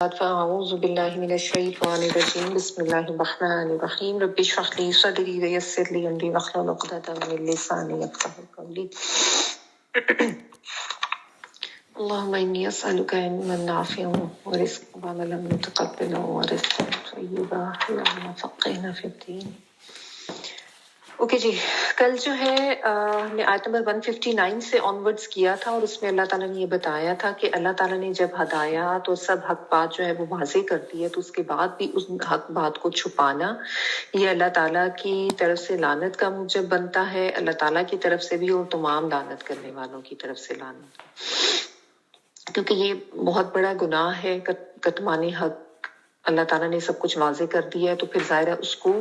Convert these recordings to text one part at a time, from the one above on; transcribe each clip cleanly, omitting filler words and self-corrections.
فأعوذ بالله من الشيطان الرجيم بسم الله الرحمن الرحيم رب اشرح لي صدري ويسر لي أمري واحلل عقدة من لساني يفقهوا قولي اللهم إني أسألك علما نافعا ورزقا وعملا متقبلا ورزقا طيبا اللهم فقهنا في الدين. اوکے جی، کل جو ہے ہم نے آیت نمبر 159 سے آنورڈز کیا تھا اور اس میں اللہ تعالیٰ نے یہ بتایا تھا کہ اللہ تعالیٰ نے جب ہدایات اور سب حق بات جو ہے وہ واضح کر دی ہے تو اس کے بعد بھی اس حق بات کو چھپانا یہ اللہ تعالیٰ کی طرف سے لعنت کا موجب بنتا ہے، اللہ تعالیٰ کی طرف سے بھی اور تمام لعنت کرنے والوں کی طرف سے لعنت، کیونکہ یہ بہت بڑا گناہ ہے کتمان حق۔ اللہ تعالیٰ نے سب کچھ واضح کر دیا ہے تو پھر ظاہر ہے اس کو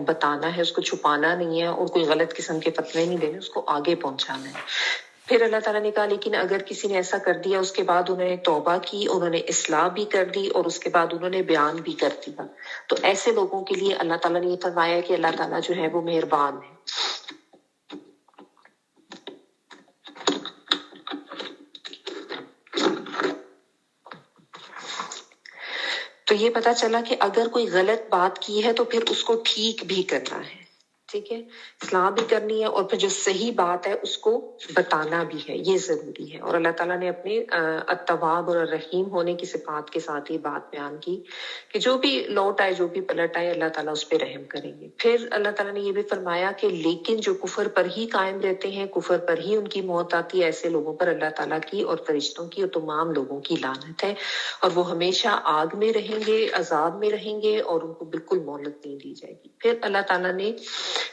بتانا ہے، اس کو چھپانا نہیں ہے اور کوئی غلط قسم کے فتوے نہیں دینے، اس کو آگے پہنچانا ہے۔ پھر اللہ تعالیٰ نے کہا لیکن اگر کسی نے ایسا کر دیا، اس کے بعد انہوں نے توبہ کی، انہوں نے اصلاح بھی کر دی اور اس کے بعد انہوں نے بیان بھی کر دیا، تو ایسے لوگوں کے لیے اللہ تعالیٰ نے یہ فرمایا کہ اللہ تعالیٰ جو ہے وہ مہربان ہے۔ تو یہ پتا چلا کہ اگر کوئی غلط بات کی ہے تو پھر اس کو ٹھیک بھی کرنا ہے، ٹھیک ہے، اصلاح بھی کرنی ہے اور پھر جو صحیح بات ہے اس کو بتانا بھی ہے، یہ ضروری ہے۔ اور اللہ تعالیٰ نے اپنے التواب اور الرحیم ہونے کی صفات کے ساتھ یہ بات بیان کی کہ جو بھی لوٹ آئے، جو بھی پلٹ آئے، اللہ تعالیٰ اس پہ رحم کریں گے۔ پھر اللہ تعالیٰ نے یہ بھی فرمایا کہ لیکن جو کفر پر ہی قائم رہتے ہیں، کفر پر ہی ان کی موت آتی ہے، ایسے لوگوں پر اللہ تعالیٰ کی اور فرشتوں کی اور تمام لوگوں کی لعنت ہے اور وہ ہمیشہ آگ میں رہیں گے، عذاب میں رہیں گے اور ان کو بالکل مہلت نہیں دی جائے گی۔ پھر اللہ تعالیٰ نے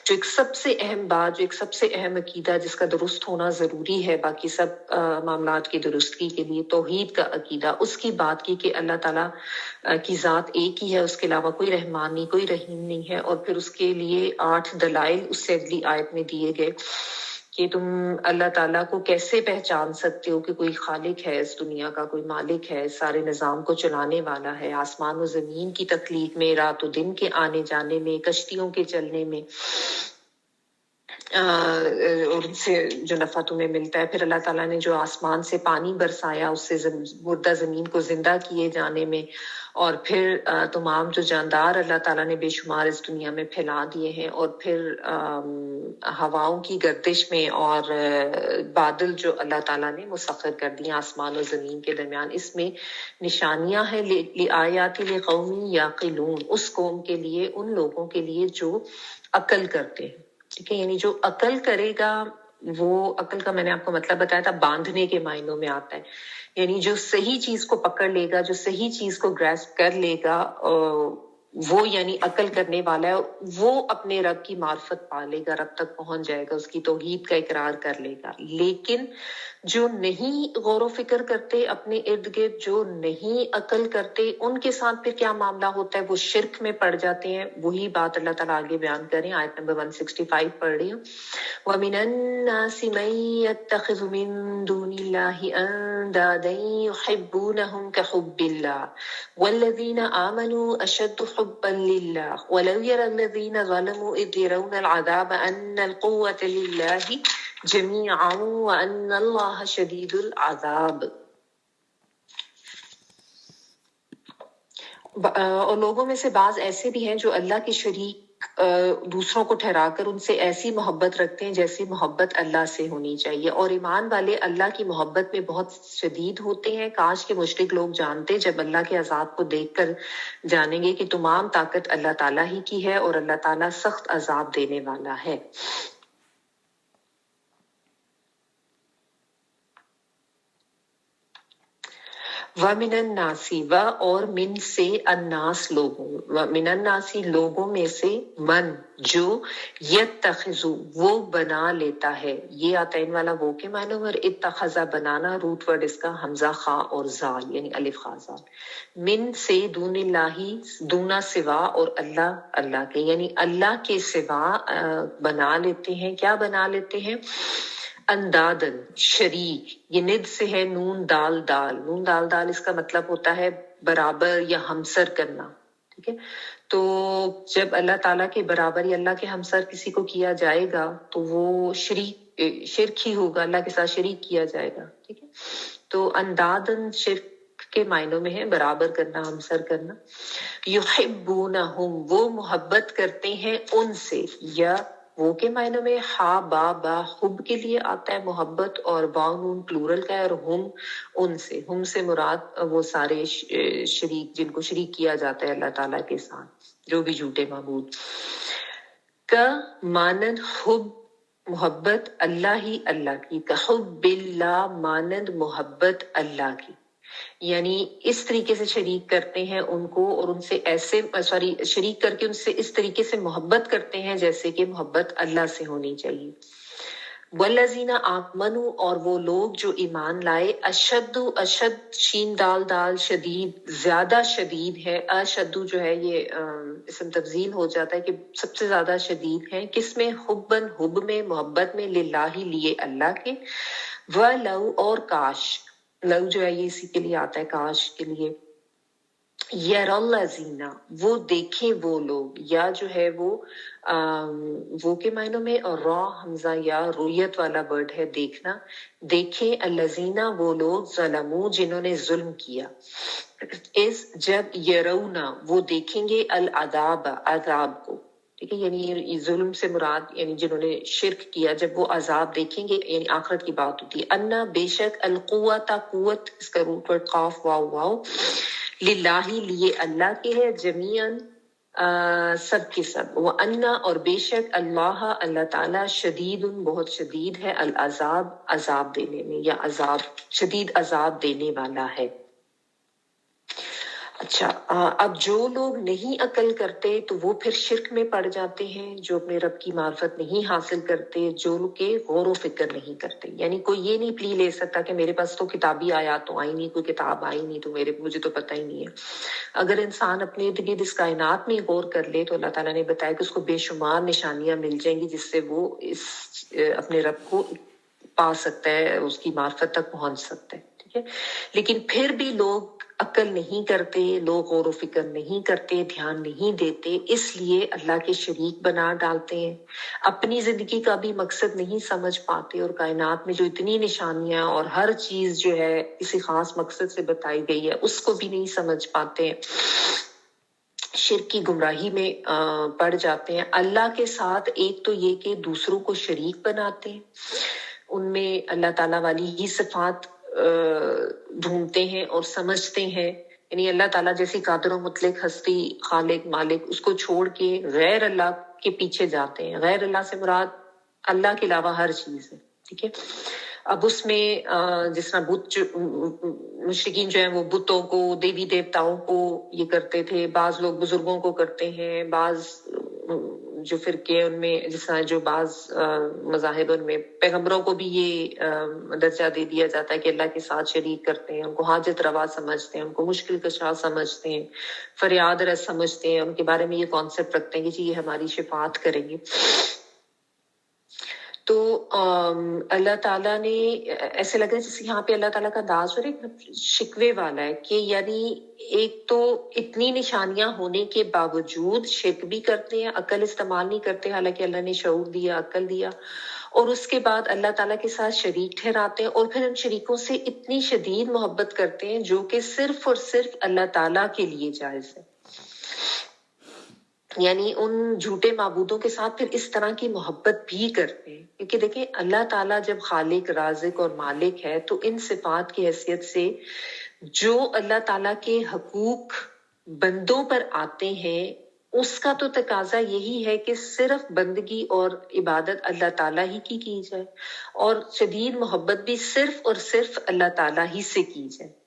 جو ایک سب سے اہم بات، جو ایک سب سے اہم عقیدہ جس کا درست ہونا ضروری ہے باقی سب معاملات کی درستگی کے لیے، توحید کا عقیدہ، اس کی بات کی کہ اللہ تعالیٰ کی ذات ایک ہی ہے، اس کے علاوہ کوئی رحمان نہیں، کوئی رحیم نہیں ہے، اور پھر اس کے لیے 8 دلائل اس سے اگلی آیت میں دیے گئے کہ تم اللہ تعالیٰ کو کیسے پہچان سکتے ہو کہ کوئی خالق ہے، اس دنیا کا کوئی مالک ہے، سارے نظام کو چلانے والا ہے، آسمان و زمین کی تخلیق میں، رات و دن کے آنے جانے میں، کشتیوں کے چلنے میں، اور ان سے جو نفع تمہیں ملتا ہے۔ پھر اللہ تعالیٰ نے جو آسمان سے پانی برسایا، اس سے مردہ زمین کو زندہ کیے جانے میں، اور پھر تمام جو جاندار اللہ تعالیٰ نے بے شمار اس دنیا میں پھیلا دیے ہیں، اور پھر ہواؤں کی گردش میں اور بادل جو اللہ تعالیٰ نے مسخر کر دیے آسمان و زمین کے درمیان، اس میں نشانیاں ہیں لآیات لقوم یعقلون، اس قوم کے لیے، ان لوگوں کے لیے جو عقل کرتے ہیں، ٹھیک ہے، یعنی جو عقل کرے گا، وہ عقل کا میں نے آپ کو مطلب بتایا تھا، باندھنے کے معنوں میں آتا ہے، یعنی جو صحیح چیز کو پکڑ لے گا، جو صحیح چیز کو گریسپ کر لے گا، وہ یعنی عقل کرنے والا ہے، وہ اپنے رب کی معرفت پا لے گا، رب تک پہنچ جائے گا، اس کی توحید کا اقرار کر لے گا۔ لیکن جو نہیں غور و فکر کرتے اپنے ارد گرد، جو نہیں عقل کرتے، ان کے ساتھ پھر کیا معاملہ ہوتا ہے، وہ شرک میں پڑ جاتے ہیں۔ وہی بات اللہ تعالیٰ آگے بیان کریں، آیت نمبر 165 پڑھ رہی ہوں۔ وَمِنَ النَّاسِ مَن يَتَّخِذُ مِن دُونِ اللَّهِ أَندَادًا يُحِبُّونَهُمْ كَحُبِّ اللَّهِ وَالَّذِينَ آمَنُوا أَشَدُّ حُبًّا لِلَّهِ وَلَوْ يَرَى الَّذِينَ ظَلَمُوا إِذْ يَرَوْنَ الْعَذَابَ أَنَّ الْقُوَّةَ لِلَّهِ جَمِيعًا وَأَنَّ اللَّهَ شَدِيدُ الْعَذَابِ۔ اور لوگوں میں سے بعض ایسے بھی ہیں جو اللہ کے شریک دوسروں کو ٹھہرا کر ان سے ایسی محبت رکھتے ہیں جیسی محبت اللہ سے ہونی چاہیے، اور ایمان والے اللہ کی محبت میں بہت شدید ہوتے ہیں۔ کاش کے مشرک لوگ جانتے، جب اللہ کے عذاب کو دیکھ کر جانیں گے کہ تمام طاقت اللہ تعالیٰ ہی کی ہے اور اللہ تعالیٰ سخت عذاب دینے والا ہے۔ وَمِنَ النَّاسِ، و اور من سے، الناس لوگوں، وَمِنَ النَّاسِ لوگوں میں سے، من جو، یتخذ وہ بنا لیتا ہے، یہ آتین والا وہ کے معنی اور اتخذا بنانا، روٹ ورڈ اس کا حمزہ خا اور زال یعنی الف خا زال، من سے، دون اللہ دونا سوا، اور اللہ کے، یعنی اللہ کے سوا بنا لیتے ہیں۔ کیا بنا لیتے ہیں؟ اندادن شریک، یہ ند سے ہے، نون دال دال، نون دال دال اس کا مطلب ہوتا ہے برابر یا ہمسر کرنا، ٹھیک ہے۔ تو جب اللہ تعالیٰ کے برابر یا اللہ کے ہمسر کسی کو کیا جائے گا تو وہ شرک ہی ہوگا، اللہ کے ساتھ شریک کیا جائے گا، ٹھیک ہے۔ تو اندادن شرک کے معنوں میں ہے برابر کرنا، ہمسر کرنا. یحبونہم، وہ محبت کرتے ہیں ان سے، یا وہ کے معنوں میں ہا با حب کے لیے آتا ہے محبت، اور با نون پلورل کا ہے، اور ہم ان سے. ہم سے مراد وہ سارے شریک جن کو شریک کیا جاتا ہے اللہ تعالیٰ کے ساتھ، جو بھی جھوٹے معبود. کا مانند حب محبت اللہ ہی اللہ کی، کا حب اللہ مانند محبت اللہ کی. یعنی اس طریقے سے شریک کرتے ہیں ان کو، اور ان سے ایسے شریک کر کے ان سے اس طریقے سے محبت کرتے ہیں جیسے کہ محبت اللہ سے ہونی چاہیے. والذین آمنوا، اور وہ لوگ جو ایمان لائے، اشد شین دال شدید، زیادہ شدید ہے. اشد جو ہے یہ اسم تفضیل ہو جاتا ہے کہ سب سے زیادہ شدید ہے. کس میں؟ حبن، حب میں، محبت میں، للہ لیے اللہ کے. ولو، اور کاش، لو جو ہے یہ اسی کے لیے آتا ہے کاش کے لیے. یرا الذین، وہ دیکھیں وہ لوگ، یا جو ہے وہ کے معنوں میں، اور را حمزہ یا رویت والا ورڈ ہے دیکھنا. دیکھیں الذین، وہ لوگ، ظلموا، جنہوں نے ظلم کیا. اس جب یرونا، وہ دیکھیں گے، العذاب، عذاب کو. ٹھیک ہے، یعنی ظلم سے مراد یعنی جنہوں نے شرک کیا، جب وہ عذاب دیکھیں گے یعنی آخرت کی بات ہوتی ہے. انا، بے شک، القوت، قوت، اس کا روٹ ورڈ قاف واو واو، للہ لیے اللہ کے ہے، جمیعاً سب کے سب. وَأَنَّ، اور بے شک، اللہ اللہ تعالیٰ، شدید، بہت شدید ہے، العذاب، عذاب دینے میں، یا عذاب، شدید عذاب دینے والا ہے. اچھا، اب جو لوگ نہیں عقل کرتے تو وہ پھر شرک میں پڑ جاتے ہیں، جو اپنے رب کی معرفت نہیں حاصل کرتے، جو لوگ کے غور و فکر نہیں کرتے. یعنی کوئی یہ نہیں پلی لے سکتا کہ میرے پاس تو کتابی آیات تو آئی نہیں، کوئی کتاب آئی نہیں تو مجھے تو پتہ ہی نہیں ہے. اگر انسان اپنے ارد گرد اس کائنات میں غور کر لے تو اللہ تعالیٰ نے بتایا کہ اس کو بے شمار نشانیاں مل جائیں گی جس سے وہ اپنے رب کو پا سکتا ہے، اس کی معرفت تک پہنچ سکتا ہے. ٹھیک ہے، لیکن پھر بھی لوگ عقل نہیں کرتے، لوگ غور و فکر نہیں کرتے، دھیان نہیں دیتے، اس لیے اللہ کے شریک بنا ڈالتے ہیں. اپنی زندگی کا بھی مقصد نہیں سمجھ پاتے، اور کائنات میں جو اتنی نشانیاں اور ہر چیز جو ہے کسی خاص مقصد سے بتائی گئی ہے اس کو بھی نہیں سمجھ پاتے. شرک کی گمراہی میں پڑ جاتے ہیں. اللہ کے ساتھ ایک تو یہ کہ دوسروں کو شریک بناتے ہیں، ان میں اللہ تعالیٰ والی ہی صفات ڈھونڈتے ہیں اور سمجھتے ہیں. یعنی اللہ تعالیٰ جیسی قادر و مطلق ہستی، خالق، مالک، اس کو چھوڑ کے غیر اللہ کے پیچھے جاتے ہیں. غیر اللہ سے مراد اللہ کے علاوہ ہر چیز ہے. ٹھیک ہے، اب اس میں جس طرح بت مشرکین جو ہیں وہ بتوں کو، دیوی دیوتاؤں کو یہ کرتے تھے، بعض لوگ بزرگوں کو کرتے ہیں، بعض جو فرقے ان میں جس طرح جو بعض مذاہب ان میں پیغمبروں کو بھی یہ درجہ دے دیا جاتا ہے کہ اللہ کے ساتھ شریک کرتے ہیں، ان کو حاجت روا سمجھتے ہیں، ان کو مشکل کشا سمجھتے ہیں، فریاد رس سمجھتے ہیں، ان کے بارے میں یہ کانسیپٹ رکھتے ہیں کہ جی یہ ہماری شفاعت کریں گے. تو اللہ تعالیٰ نے ایسے لگا جیسے یہاں پہ اللہ تعالیٰ کا انداز اور ایک شکوے والا ہے کہ یعنی ایک تو اتنی نشانیاں ہونے کے باوجود شرک بھی کرتے ہیں، عقل استعمال نہیں کرتے، حالانکہ اللہ نے شعور دیا، عقل دیا، اور اس کے بعد اللہ تعالیٰ کے ساتھ شریک ٹھہراتے ہیں، اور پھر ان شریکوں سے اتنی شدید محبت کرتے ہیں جو کہ صرف اور صرف اللہ تعالیٰ کے لیے جائز ہے. یعنی ان جھوٹے معبودوں کے ساتھ پھر اس طرح کی محبت بھی کرتے ہیں، کیونکہ دیکھیں اللہ تعالیٰ جب خالق، رازق اور مالک ہے تو ان صفات کی حیثیت سے جو اللہ تعالیٰ کے حقوق بندوں پر آتے ہیں اس کا تو تقاضا یہی ہے کہ صرف بندگی اور عبادت اللہ تعالیٰ ہی کی جائے، اور شدید محبت بھی صرف اور صرف اللہ تعالیٰ ہی سے کی جائے.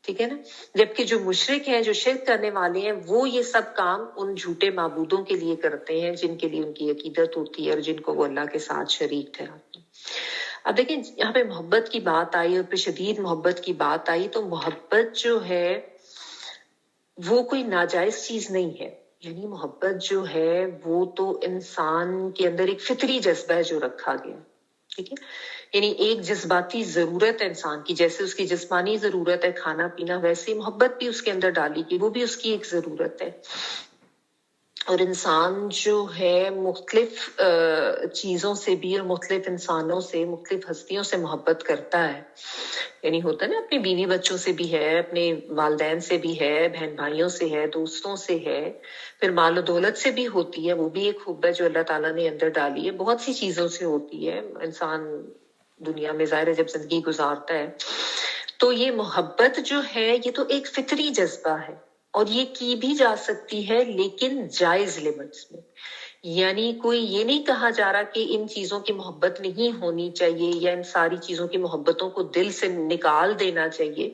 ٹھیک ہے نا، جبکہ جو مشرک ہیں، جو شرک کرنے والے ہیں، وہ یہ سب کام ان جھوٹے معبودوں کے لیے کرتے ہیں جن کے لیے ان کی عقیدت ہوتی ہے اور جن کو وہ اللہ کے ساتھ شریک ٹھہراتے ہیں. اب دیکھیں یہاں پہ محبت کی بات آئی اور پھر شدید محبت کی بات آئی، تو محبت جو ہے وہ کوئی ناجائز چیز نہیں ہے. یعنی محبت جو ہے وہ تو انسان کے اندر ایک فطری جذبہ ہے جو رکھا گیا. ٹھیک ہے، یعنی ایک جذباتی ضرورت ہے انسان کی، جیسے اس کی جسمانی ضرورت ہے کھانا پینا، ویسے محبت بھی اس کے اندر ڈالی گئی، وہ بھی اس کی ایک ضرورت ہے. اور انسان جو ہے مختلف چیزوں سے بھی اور مختلف انسانوں سے، مختلف ہستیوں سے محبت کرتا ہے. یعنی ہوتا ہے نا، اپنے بیوی بچوں سے بھی ہے، اپنے والدین سے بھی ہے، بہن بھائیوں سے ہے، دوستوں سے ہے، پھر مال و دولت سے بھی ہوتی ہے. وہ بھی ایک خوب ہے جو اللہ تعالیٰ نے اندر ڈالی ہے. بہت سی چیزوں سے ہوتی ہے. انسان دنیا میں ظاہر ہے جب زندگی گزارتا ہے تو یہ محبت جو ہے یہ تو ایک فطری جذبہ ہے، اور یہ کی بھی جا سکتی ہے لیکن جائز لمٹس میں. یعنی کوئی یہ نہیں کہا جا رہا کہ ان چیزوں کی محبت نہیں ہونی چاہیے یا ان ساری چیزوں کی محبتوں کو دل سے نکال دینا چاہیے.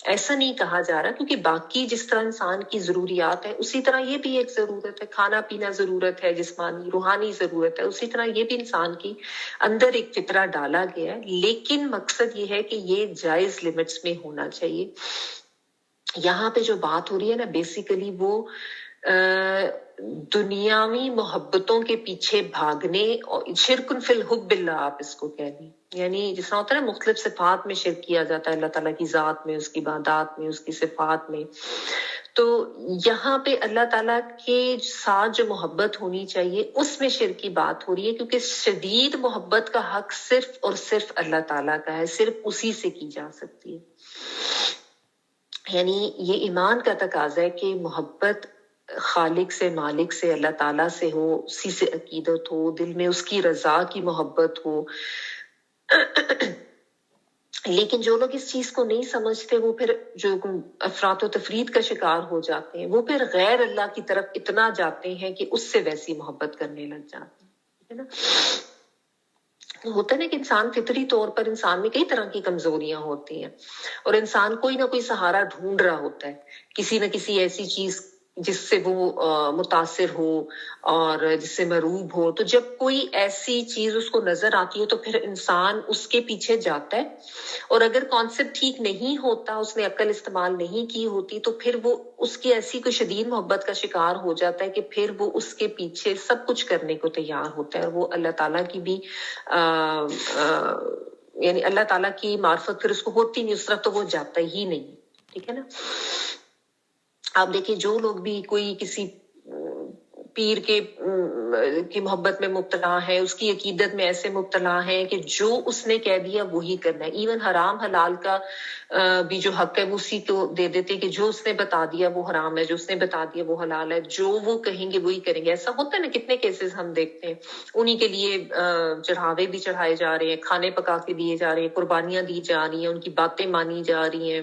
ایسا نہیں کہا جا رہا، کیونکہ باقی جس طرح انسان کی ضروریات ہے اسی طرح یہ بھی ایک ضرورت ہے. کھانا پینا ضرورت ہے، جسمانی روحانی ضرورت ہے، اسی طرح یہ بھی انسان کی اندر ایک فطرہ ڈالا گیا ہے. لیکن مقصد یہ ہے کہ یہ جائز لمٹس میں ہونا چاہیے. یہاں پہ جو بات ہو رہی ہے نا بیسیکلی وہ دنیاوی محبتوں کے پیچھے بھاگنے، اور شرکن فی الحب باللہ آپ اس کو کہہ دیں. یعنی جس طرح ہوتا ہے نا مختلف صفات میں شرک کیا جاتا ہے اللہ تعالیٰ کی ذات میں، اس کی عبادات میں، اس کی صفات میں. تو یہاں پہ اللہ تعالیٰ کے ساتھ جو محبت ہونی چاہیے اس میں شرک کی بات ہو رہی ہے، کیونکہ شدید محبت کا حق صرف اور صرف اللہ تعالیٰ کا ہے، صرف اسی سے کی جا سکتی ہے. یعنی یہ ایمان کا تقاضا ہے کہ محبت خالق سے، مالک سے، اللہ تعالیٰ سے ہو، اسی سے عقیدت ہو، دل میں اس کی رضا کی محبت ہو. لیکن جو لوگ اس چیز کو نہیں سمجھتے وہ پھر جو افراط و تفرید کا شکار ہو جاتے ہیں، وہ پھر غیر اللہ کی طرف اتنا جاتے ہیں کہ اس سے ویسی محبت کرنے لگ جاتے ہیں. ٹھیک ہے نا؟ ہوتا ہے نا کہ انسان فطری طور پر انسان میں کئی طرح کی کمزوریاں ہوتی ہیں، اور انسان کوئی نہ کوئی سہارا ڈھونڈ رہا ہوتا ہے، کسی نہ کسی ایسی چیز جس سے وہ متاثر ہو اور جس سے مرعوب ہو. تو جب کوئی ایسی چیز اس کو نظر آتی ہے تو پھر انسان اس کے پیچھے جاتا ہے، اور اگر کانسیپٹ ٹھیک نہیں ہوتا، اس نے عقل استعمال نہیں کی ہوتی، تو پھر وہ اس کی ایسی کوئی شدید محبت کا شکار ہو جاتا ہے کہ پھر وہ اس کے پیچھے سب کچھ کرنے کو تیار ہوتا ہے. اور وہ اللہ تعالیٰ کی بھی یعنی اللہ تعالیٰ کی معرفت پھر اس کو ہوتی نہیں، اس طرف تو وہ جاتا ہی نہیں. ٹھیک ہے نا؟ آپ دیکھیں جو لوگ بھی کوئی کسی پیر کی محبت میں مبتلا ہے، اس کی عقیدت میں ایسے مبتلا ہے کہ جو اس نے کہہ دیا وہی کرنا ہے. ایون حرام حلال کا بھی جو حق ہے وہ اسی کو دے دیتے کہ جو اس نے بتا دیا وہ حرام ہے، جو اس نے بتا دیا وہ حلال ہے، جو وہ کہیں گے وہی کریں گے. ایسا ہوتا ہے نا، کتنے کیسز ہم دیکھتے ہیں. انہی کے لیے چڑھاوے بھی چڑھائے جا رہے ہیں، کھانے پکا کے دیے جا رہے ہیں، قربانیاں دی جا رہی ہیں، ان کی باتیں مانی جا رہی ہیں.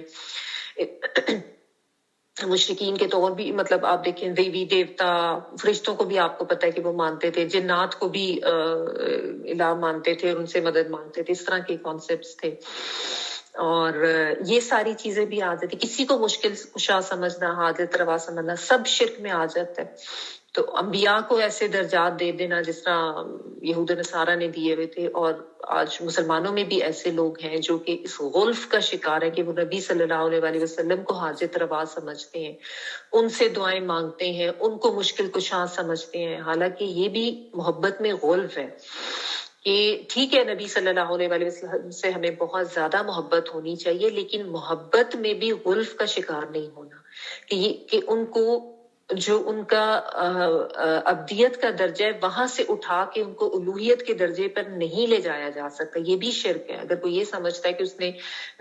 مشرکین کے طور بھی مطلب آپ دیکھیں دیوی دیوتا فرشتوں کو بھی آپ کو پتہ ہے کہ وہ مانتے تھے، جنات کو بھی الہ مانتے تھے اور ان سے مدد مانگتے تھے. اس طرح کے کانسیپٹس تھے. اور یہ ساری چیزیں بھی آ جاتی، کسی کو مشکل کشا سمجھنا، حاجت روا سمجھنا، سب شرک میں آ جاتا ہے. تو انبیاء کو ایسے درجات دے دینا جس طرح یہود و نصارہ نے دیے ہوئے تھے، اور آج مسلمانوں میں بھی ایسے لوگ ہیں جو کہ اس غلف کا شکار ہے کہ وہ نبی صلی اللہ علیہ وسلم کو حاجت روا سمجھتے ہیں، ان سے دعائیں مانگتے ہیں، ان کو مشکل کشا سمجھتے ہیں. حالانکہ یہ بھی محبت میں غلف ہے کہ ٹھیک ہے نبی صلی اللہ علیہ وسلم سے ہمیں بہت زیادہ محبت ہونی چاہیے، لیکن محبت میں بھی غلف کا شکار نہیں ہونا، کہ ان کو جو ان کا ابدیت کا درجہ ہے وہاں سے اٹھا کے ان کو الوہیت کے درجے پر نہیں لے جایا جا سکتا. یہ بھی شرک ہے. اگر کوئی یہ سمجھتا ہے کہ اس نے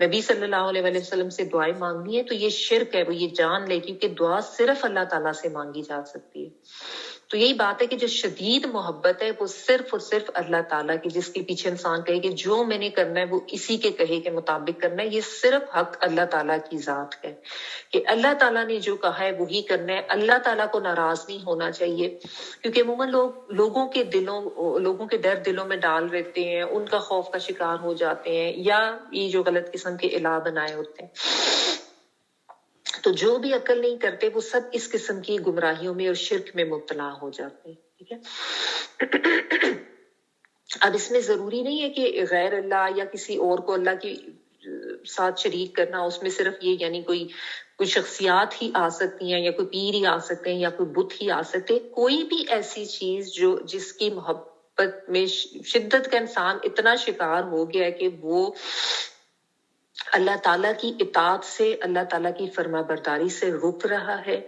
نبی صلی اللہ علیہ وسلم سے دعائیں مانگنی ہے تو یہ شرک ہے. وہ یہ جان لے کہ دعا صرف اللہ تعالیٰ سے مانگی جا سکتی ہے. تو یہی بات ہے کہ جو شدید محبت ہے وہ صرف اور صرف اللہ تعالیٰ کی، جس کے پیچھے انسان کہے کہ جو میں نے کرنا ہے وہ اسی کے کہے کے مطابق کرنا ہے. یہ صرف حق اللہ تعالیٰ کی ذات ہے کہ اللہ تعالیٰ نے جو کہا ہے وہی کرنا ہے. اللہ تعالیٰ کو ناراض نہیں ہونا چاہیے، کیونکہ عموماً لوگوں کے ڈر دلوں میں ڈال دیتے ہیں، ان کا خوف کا شکار ہو جاتے ہیں، یا یہ جو غلط قسم کے الہ بنائے ہوتے ہیں. تو جو بھی عقل نہیں کرتے وہ سب اس قسم کی گمراہیوں میں اور شرک میں مبتلا ہو جاتے ہیں. ٹھیک ہے؟ اب اس میں ضروری نہیں ہے کہ غیر اللہ یا کسی اور کو اللہ کے ساتھ شریک کرنا، اس میں صرف یہ یعنی کوئی شخصیات ہی آ سکتی ہیں، یا کوئی پیر ہی آ سکتے ہیں، یا کوئی بت ہی آ سکتے. کوئی بھی ایسی چیز جس کی محبت میں شدت کا انسان اتنا شکار ہو گیا ہے کہ وہ اللہ تعالیٰ کی اطاعت سے، اللہ تعالیٰ کی فرما برداری سے رک رہا ہے،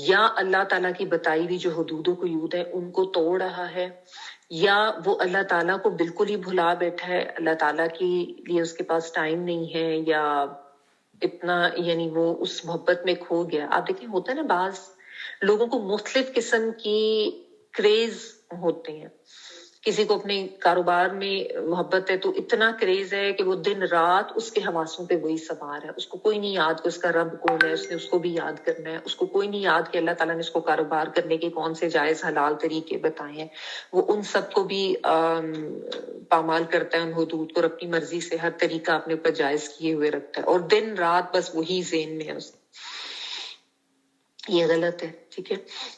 یا اللہ تعالیٰ کی بتائی ہوئی جو حدود و قیود ہے ان کو توڑ رہا ہے، یا وہ اللہ تعالیٰ کو بالکل ہی بھلا بیٹھا ہے، اللہ تعالیٰ کے لیے اس کے پاس ٹائم نہیں ہے، یا اتنا یعنی وہ اس محبت میں کھو گیا۔ آپ دیکھیں ہوتا ہے نا، بعض لوگوں کو مختلف قسم کی کریز ہوتے ہیں، کسی کو اپنے کاروبار میں محبت ہے تو اتنا کریز ہے کہ وہ دن رات اس کے حواسوں پہ وہی سوار ہے، اس کو کوئی نہیں یاد کہ اس کا رب کون ہے، اس نے اس کو بھی یاد کرنا ہے، اس کو کوئی نہیں یاد کہ اللہ تعالیٰ نے اس کو کاروبار کرنے کے کون سے جائز حلال طریقے بتائے ہیں، وہ ان سب کو بھی پامال کرتا ہے، ان حدود کو، اور اپنی مرضی سے ہر طریقہ اپنے اوپر جائز کیے ہوئے رکھتا ہے، اور دن رات بس وہی ذہن میں ہے اس۔ یہ غلط ہے، ٹھیک ہے۔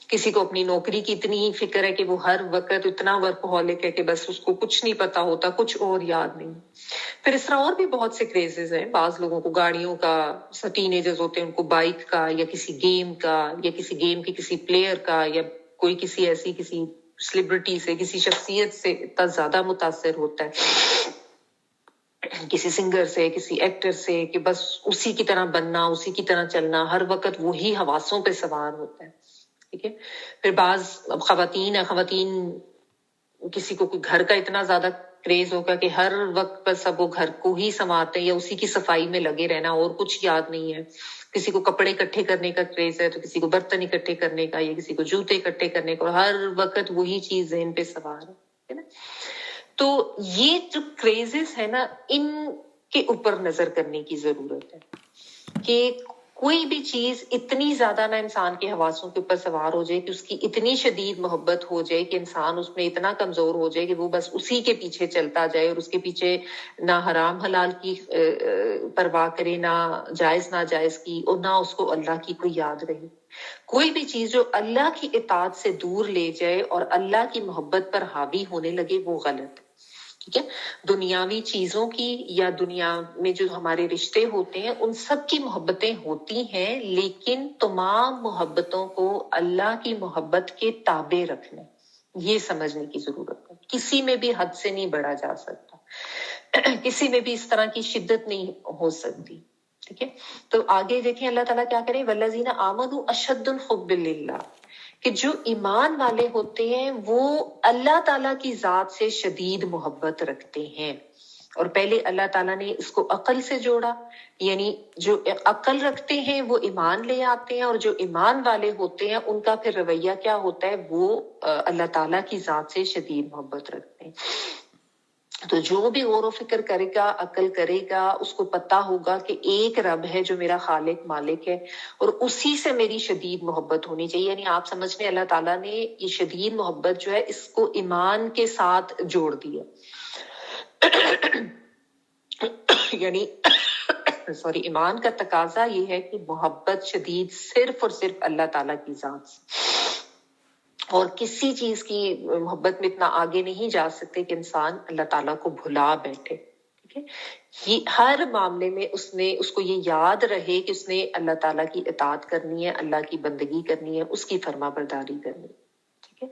کسی کو اپنی نوکری کی اتنی فکر ہے کہ وہ ہر وقت اتنا ورکہولک ہے کہ بس اس کو کچھ نہیں پتا ہوتا، کچھ اور یاد نہیں۔ پھر اس طرح اور بھی بہت سے کریزز ہیں، بعض لوگوں کو گاڑیوں کا، ٹین ایجرز ہوتے ہیں ان کو بائک کا، یا کسی گیم کا، یا کسی گیم کے کسی پلیئر کا، یا کوئی کسی ایسی کسی سیلیبریٹی سے، کسی شخصیت سے اتنا زیادہ متاثر ہوتا ہے، کسی سنگر سے، کسی ایکٹر سے، کہ بس اسی کی طرح بننا، اسی کی طرح چلنا، ہر وقت وہی حواسوں پہ سوار ہوتا ہے، ٹھیک ہے۔ پھر بعض خواتین کسی کو کوئی گھر کا اتنا زیادہ کریز ہوگا کہ ہر وقت بس سب وہ گھر کو ہی سنوارتے ہیں، یا اسی کی صفائی میں لگے رہنا، اور کچھ یاد نہیں ہے۔ کسی کو کپڑے اکٹھے کرنے کا کریز ہے، تو کسی کو برتن اکٹھے کرنے کا، یا کسی کو جوتے اکٹھے کرنے کا، اور ہر وقت وہی چیز ذہن پہ سوار ہے نا۔ تو یہ جو کریزز ہے نا، ان کے اوپر نظر کرنے کی ضرورت ہے کہ کوئی بھی چیز اتنی زیادہ نہ انسان کے حواسوں کے اوپر سوار ہو جائے کہ اس کی اتنی شدید محبت ہو جائے کہ انسان اس میں اتنا کمزور ہو جائے کہ وہ بس اسی کے پیچھے چلتا جائے، اور اس کے پیچھے نہ حرام حلال کی پرواہ کرے، نہ جائز ناجائز کی، اور نہ اس کو اللہ کی کوئی یاد رہے۔ کوئی بھی چیز جو اللہ کی اطاعت سے دور لے جائے اور اللہ کی محبت پر حاوی ہونے لگے، وہ غلط ہے، ٹھیک ہے۔ دنیاوی چیزوں کی یا دنیا میں جو ہمارے رشتے ہوتے ہیں ان سب کی محبتیں ہوتی ہیں، لیکن تمام محبتوں کو اللہ کی محبت کے تابع رکھنا، یہ سمجھنے کی ضرورت ہے۔ کسی میں بھی حد سے نہیں بڑھا جا سکتا، کسی میں بھی اس طرح کی شدت نہیں ہو سکتی، ٹھیک ہے۔ تو آگے دیکھیں اللہ تعالیٰ کیا کریں، والذین آمنوا اشد حبا للہ، کہ جو ایمان والے ہوتے ہیں وہ اللہ تعالیٰ کی ذات سے شدید محبت رکھتے ہیں۔ اور پہلے اللہ تعالیٰ نے اس کو عقل سے جوڑا، یعنی جو عقل رکھتے ہیں وہ ایمان لے آتے ہیں، اور جو ایمان والے ہوتے ہیں ان کا پھر رویہ کیا ہوتا ہے، وہ اللہ تعالیٰ کی ذات سے شدید محبت رکھتے ہیں۔ تو جو بھی غور و فکر کرے گا، عقل کرے گا، اس کو پتہ ہوگا کہ ایک رب ہے جو میرا خالق مالک ہے، اور اسی سے میری شدید محبت ہونی چاہیے۔ یعنی آپ سمجھ لیں اللہ تعالیٰ نے یہ شدید محبت جو ہے اس کو ایمان کے ساتھ جوڑ دیا، یعنی ایمان کا تقاضا یہ ہے کہ محبت شدید صرف اور صرف اللہ تعالیٰ کی ذات سے، اور کسی چیز کی محبت میں اتنا آگے نہیں جا سکتے کہ انسان اللہ تعالیٰ کو بھلا بیٹھے، ٹھیک ہے۔ یہ ہر معاملے میں اس کو یہ یاد رہے کہ اس نے اللہ تعالیٰ کی اطاعت کرنی ہے، اللہ کی بندگی کرنی ہے، اس کی فرما برداری کرنی ہے، ٹھیک ہے۔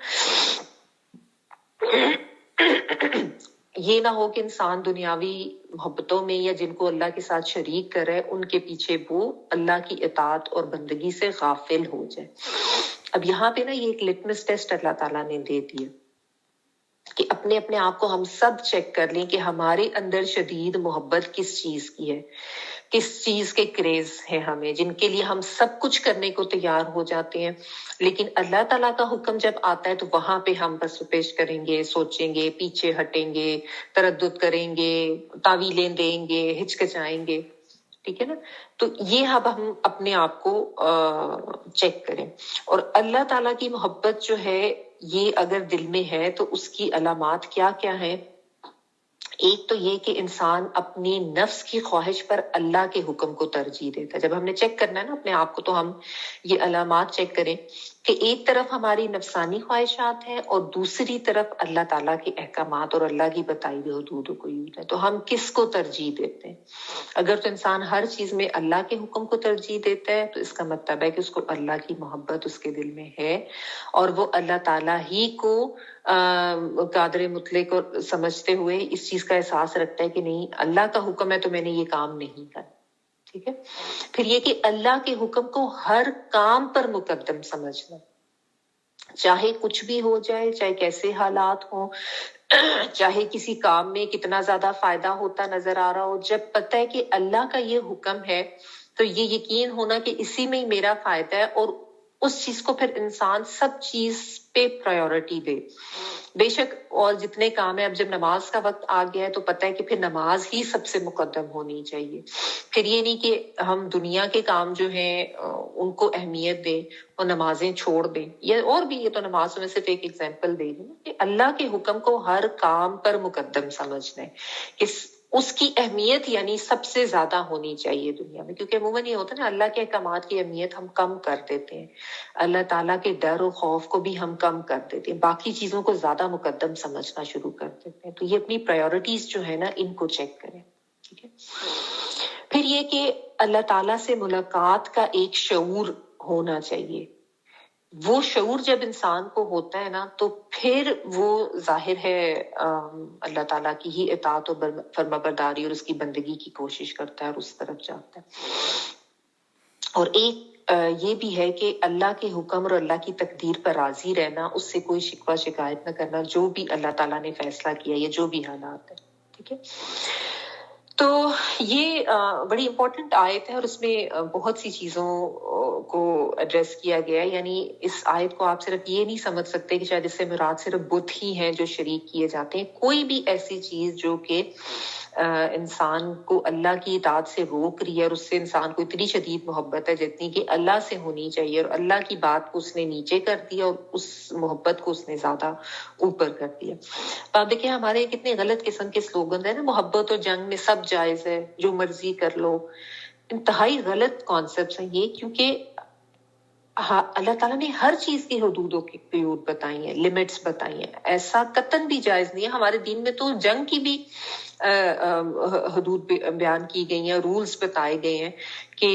یہ نہ ہو کہ انسان دنیاوی محبتوں میں یا جن کو اللہ کے ساتھ شریک کر رہے ان کے پیچھے وہ اللہ کی اطاعت اور بندگی سے غافل ہو جائے۔ اب یہاں پہ نا یہ ایک لٹمس ٹیسٹ اللہ تعالیٰ نے دے دیا کہ اپنے آپ کو ہم سب چیک کر لیں کہ ہمارے اندر شدید محبت کس چیز کی ہے، کس چیز کے کریز ہیں ہمیں، جن کے لیے ہم سب کچھ کرنے کو تیار ہو جاتے ہیں، لیکن اللہ تعالیٰ کا حکم جب آتا ہے تو وہاں پہ ہم بس پیش کریں گے، سوچیں گے، پیچھے ہٹیں گے، تردد کریں گے، تعویلیں دیں گے، ہچکچائیں گے، ٹھیک ہے نا۔ تو یہ اب ہم اپنے آپ کو چیک کریں، اور اللہ تعالیٰ کی محبت جو ہے یہ اگر دل میں ہے تو اس کی علامات کیا کیا ہیں۔ ایک تو یہ کہ انسان اپنی نفس کی خواہش پر اللہ کے حکم کو ترجیح دیتا ہے۔ جب ہم نے چیک کرنا ہے نا اپنے آپ کو تو ہم یہ علامات چیک کریں کہ ایک طرف ہماری نفسانی خواہشات ہیں اور دوسری طرف اللہ تعالیٰ کے احکامات اور اللہ کی بتائی ہوئی حدود و قیود ہے. تو ہم کس کو ترجیح دیتے ہیں؟ اگر تو انسان ہر چیز میں اللہ کے حکم کو ترجیح دیتا ہے تو اس کا مطلب ہے کہ اس کو اللہ کی محبت اس کے دل میں ہے اور وہ اللہ تعالیٰ ہی کو قادر مطلق کو سمجھتے ہوئے اس چیز کا احساس رکھتا ہے کہ نہیں اللہ کا حکم ہے تو میں نے یہ کام نہیں کرنا. ٹھیک ہے. پھر یہ کہ اللہ کے حکم کو ہر کام پر مقدم سمجھنا، چاہے کچھ بھی ہو جائے، چاہے کیسے حالات ہوں، چاہے کسی کام میں کتنا زیادہ فائدہ ہوتا نظر آ رہا ہو، جب پتہ ہے کہ اللہ کا یہ حکم ہے تو یہ یقین ہونا کہ اسی میں ہی میرا فائدہ ہے اور اس چیز کو پھر انسان سب چیز پہ پرائیورٹی دے. بے شک اور جتنے کام ہیں، اب جب نماز کا وقت آ گیا ہے تو پتہ ہے کہ پھر نماز ہی سب سے مقدم ہونی چاہیے. پھر یہ نہیں کہ ہم دنیا کے کام جو ہیں ان کو اہمیت دیں اور نمازیں چھوڑ دیں. یہ اور بھی، یہ تو نماز میں صرف ایک ایگزامپل دے گی کہ اللہ کے حکم کو ہر کام پر مقدم سمجھنا ہے کہ اس کی اہمیت یعنی سب سے زیادہ ہونی چاہیے دنیا میں. کیونکہ عموماً یہ ہوتا ہے نا، اللہ کے احکامات کی اہمیت ہم کم کر دیتے ہیں، اللہ تعالیٰ کے ڈر و خوف کو بھی ہم کم کر دیتے ہیں، باقی چیزوں کو زیادہ مقدم سمجھنا شروع کر دیتے ہیں. تو یہ اپنی پرائیورٹیز جو ہے نا ان کو چیک کریں. ٹھیک ہے. پھر یہ کہ اللہ تعالیٰ سے ملاقات کا ایک شعور ہونا چاہیے. وہ شعور جب انسان کو ہوتا ہے نا تو پھر وہ ظاہر ہے اللہ تعالیٰ کی ہی اطاعت اور فرمانبرداری اور اس کی بندگی کی کوشش کرتا ہے اور اس طرف جاتا ہے. اور ایک یہ بھی ہے کہ اللہ کے حکم اور اللہ کی تقدیر پر راضی رہنا، اس سے کوئی شکوہ شکایت نہ کرنا، جو بھی اللہ تعالیٰ نے فیصلہ کیا یا جو بھی حالات ہیں. ٹھیک ہے. تو یہ بڑی امپورٹنٹ آیت ہے اور اس میں بہت سی چیزوں کو ایڈریس کیا گیا ہے. یعنی اس آیت کو آپ صرف یہ نہیں سمجھ سکتے کہ شاید اس سے مراد صرف بت ہی ہیں جو شریک کیے جاتے ہیں. کوئی بھی ایسی چیز جو کہ انسان کو اللہ کی اطاعت سے روک رہی ہے اور اس سے انسان کو اتنی شدید محبت ہے جتنی کہ اللہ سے ہونی چاہیے، اور اللہ کی بات کو اس نے نیچے کر دیا اور اس محبت کو اس نے زیادہ اوپر کر دیا. آپ دیکھیں ہمارے کتنے غلط قسم کے سلوگن ہیں نا، محبت اور جنگ میں سب جائز ہے، جو مرضی کر لو. انتہائی غلط کانسیپٹس ہیں یہ، کیونکہ اللہ تعالیٰ نے ہر چیز کی حدودوں کی قیود بتائی ہیں، لمٹس بتائی ہیں. ایسا قطعاً بھی جائز نہیں ہے. ہمارے دین میں تو جنگ کی بھی حدود بیان کی گئی ہیں، رولز بتائے گئے ہیں کہ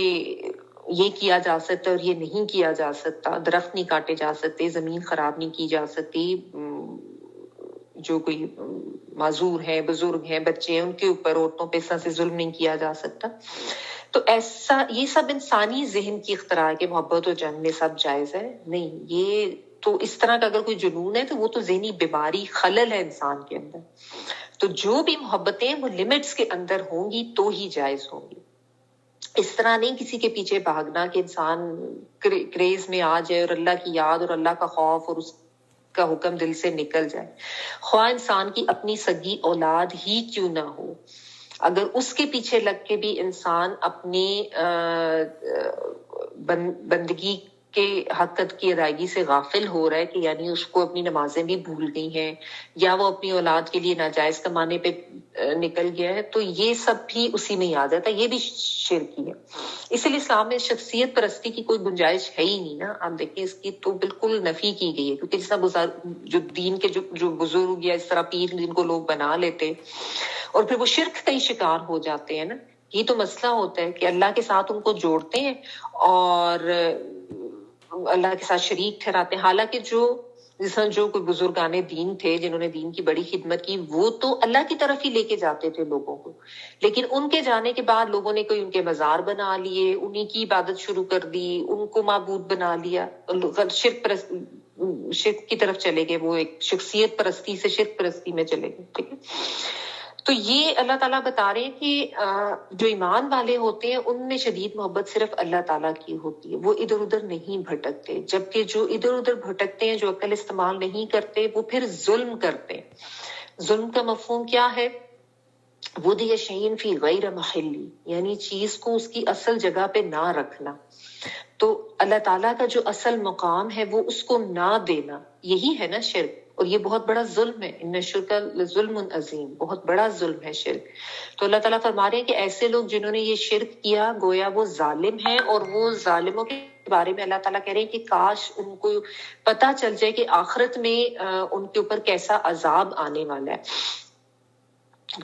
یہ کیا جا سکتا اور یہ نہیں کیا جا سکتا. درخت نہیں کاٹے جا سکتے، زمین خراب نہیں کی جا سکتی، جو کوئی معذور ہیں، بزرگ ہیں، بچے ہیں، ان کے اوپر عورتوں پہ اس طرح سے ظلم نہیں کیا جا سکتا. تو ایسا یہ سب انسانی ذہن کی اختراع ہے کہ محبت و جنگ میں سب جائز ہے. نہیں، یہ تو اس طرح کا اگر کوئی جنون ہے تو وہ تو ذہنی بیماری، خلل ہے انسان کے اندر. تو جو بھی محبتیں وہ لمٹس کے اندر ہوں گی تو ہی جائز ہوں گی. اس طرح نہیں کسی کے پیچھے بھاگنا کہ انسان کریز میں آ جائے اور اللہ کی یاد اور اللہ کا خوف اور اس کا حکم دل سے نکل جائے. خواہ انسان کی اپنی سگی اولاد ہی کیوں نہ ہو، اگر اس کے پیچھے لگ کے بھی انسان اپنی بندگی کے حق کی ادائیگی سے غافل ہو رہا ہے کہ یعنی اس کو اپنی نمازیں بھی بھول گئی ہیں یا وہ اپنی اولاد کے لیے ناجائز کمانے پہ نکل گیا ہے، تو یہ سب بھی اسی میں آ جاتا ہے. یہ بھی شرکی ہے. اسی لیے اسلام میں شخصیت پرستی کی کوئی گنجائش ہے ہی نہیں نا. آپ دیکھیں اس کی تو بالکل نفی کی گئی ہے، کیونکہ جس طرح جو دین کے جو بزرگ یا اس طرح پیر جن کو لوگ بنا لیتے اور پھر وہ شرک کا ہی شکار ہو جاتے ہیں نا. یہ تو مسئلہ ہوتا ہے کہ اللہ کے ساتھ ان کو جوڑتے ہیں اور اللہ کے ساتھ شریک ٹھہراتے ہیں. حالانکہ جو کوئی بزرگان دین تھے جنہوں نے دین کی بڑی خدمت کی، وہ تو اللہ کی طرف ہی لے کے جاتے تھے لوگوں کو، لیکن ان کے جانے کے بعد لوگوں نے کوئی ان کے مزار بنا لیے، انہی کی عبادت شروع کر دی، ان کو معبود بنا لیا، شرک کی طرف چلے گئے. وہ ایک شخصیت پرستی سے شرک پرستی میں چلے گئے. ٹھیک ہے. تو یہ اللہ تعالیٰ بتا رہے ہیں کہ جو ایمان والے ہوتے ہیں ان میں شدید محبت صرف اللہ تعالیٰ کی ہوتی ہے. وہ ادھر ادھر نہیں بھٹکتے، جبکہ جو ادھر ادھر بھٹکتے ہیں، جو عقل استعمال نہیں کرتے، وہ پھر ظلم کرتے ہیں. ظلم کا مفہوم کیا ہے؟ وَدِيَ شَيْءٍ فِي غَيْرِ مَحِلِّ، یعنی چیز کو اس کی اصل جگہ پہ نہ رکھنا. تو اللہ تعالیٰ کا جو اصل مقام ہے وہ اس کو نہ دینا، یہی ہے نا شرک. اور یہ بہت بڑا ظلم ہے. ان الشرک لظلم عظیم، بہت بڑا ظلم ہے شرک. تو اللہ تعالیٰ فرما رہے ہیں کہ ایسے لوگ جنہوں نے یہ شرک کیا گویا وہ ظالم ہیں، اور وہ ظالموں کے بارے میں اللہ تعالیٰ کہہ رہے ہیں کہ کاش ان کو پتہ چل جائے کہ آخرت میں ان کے اوپر کیسا عذاب آنے والا ہے.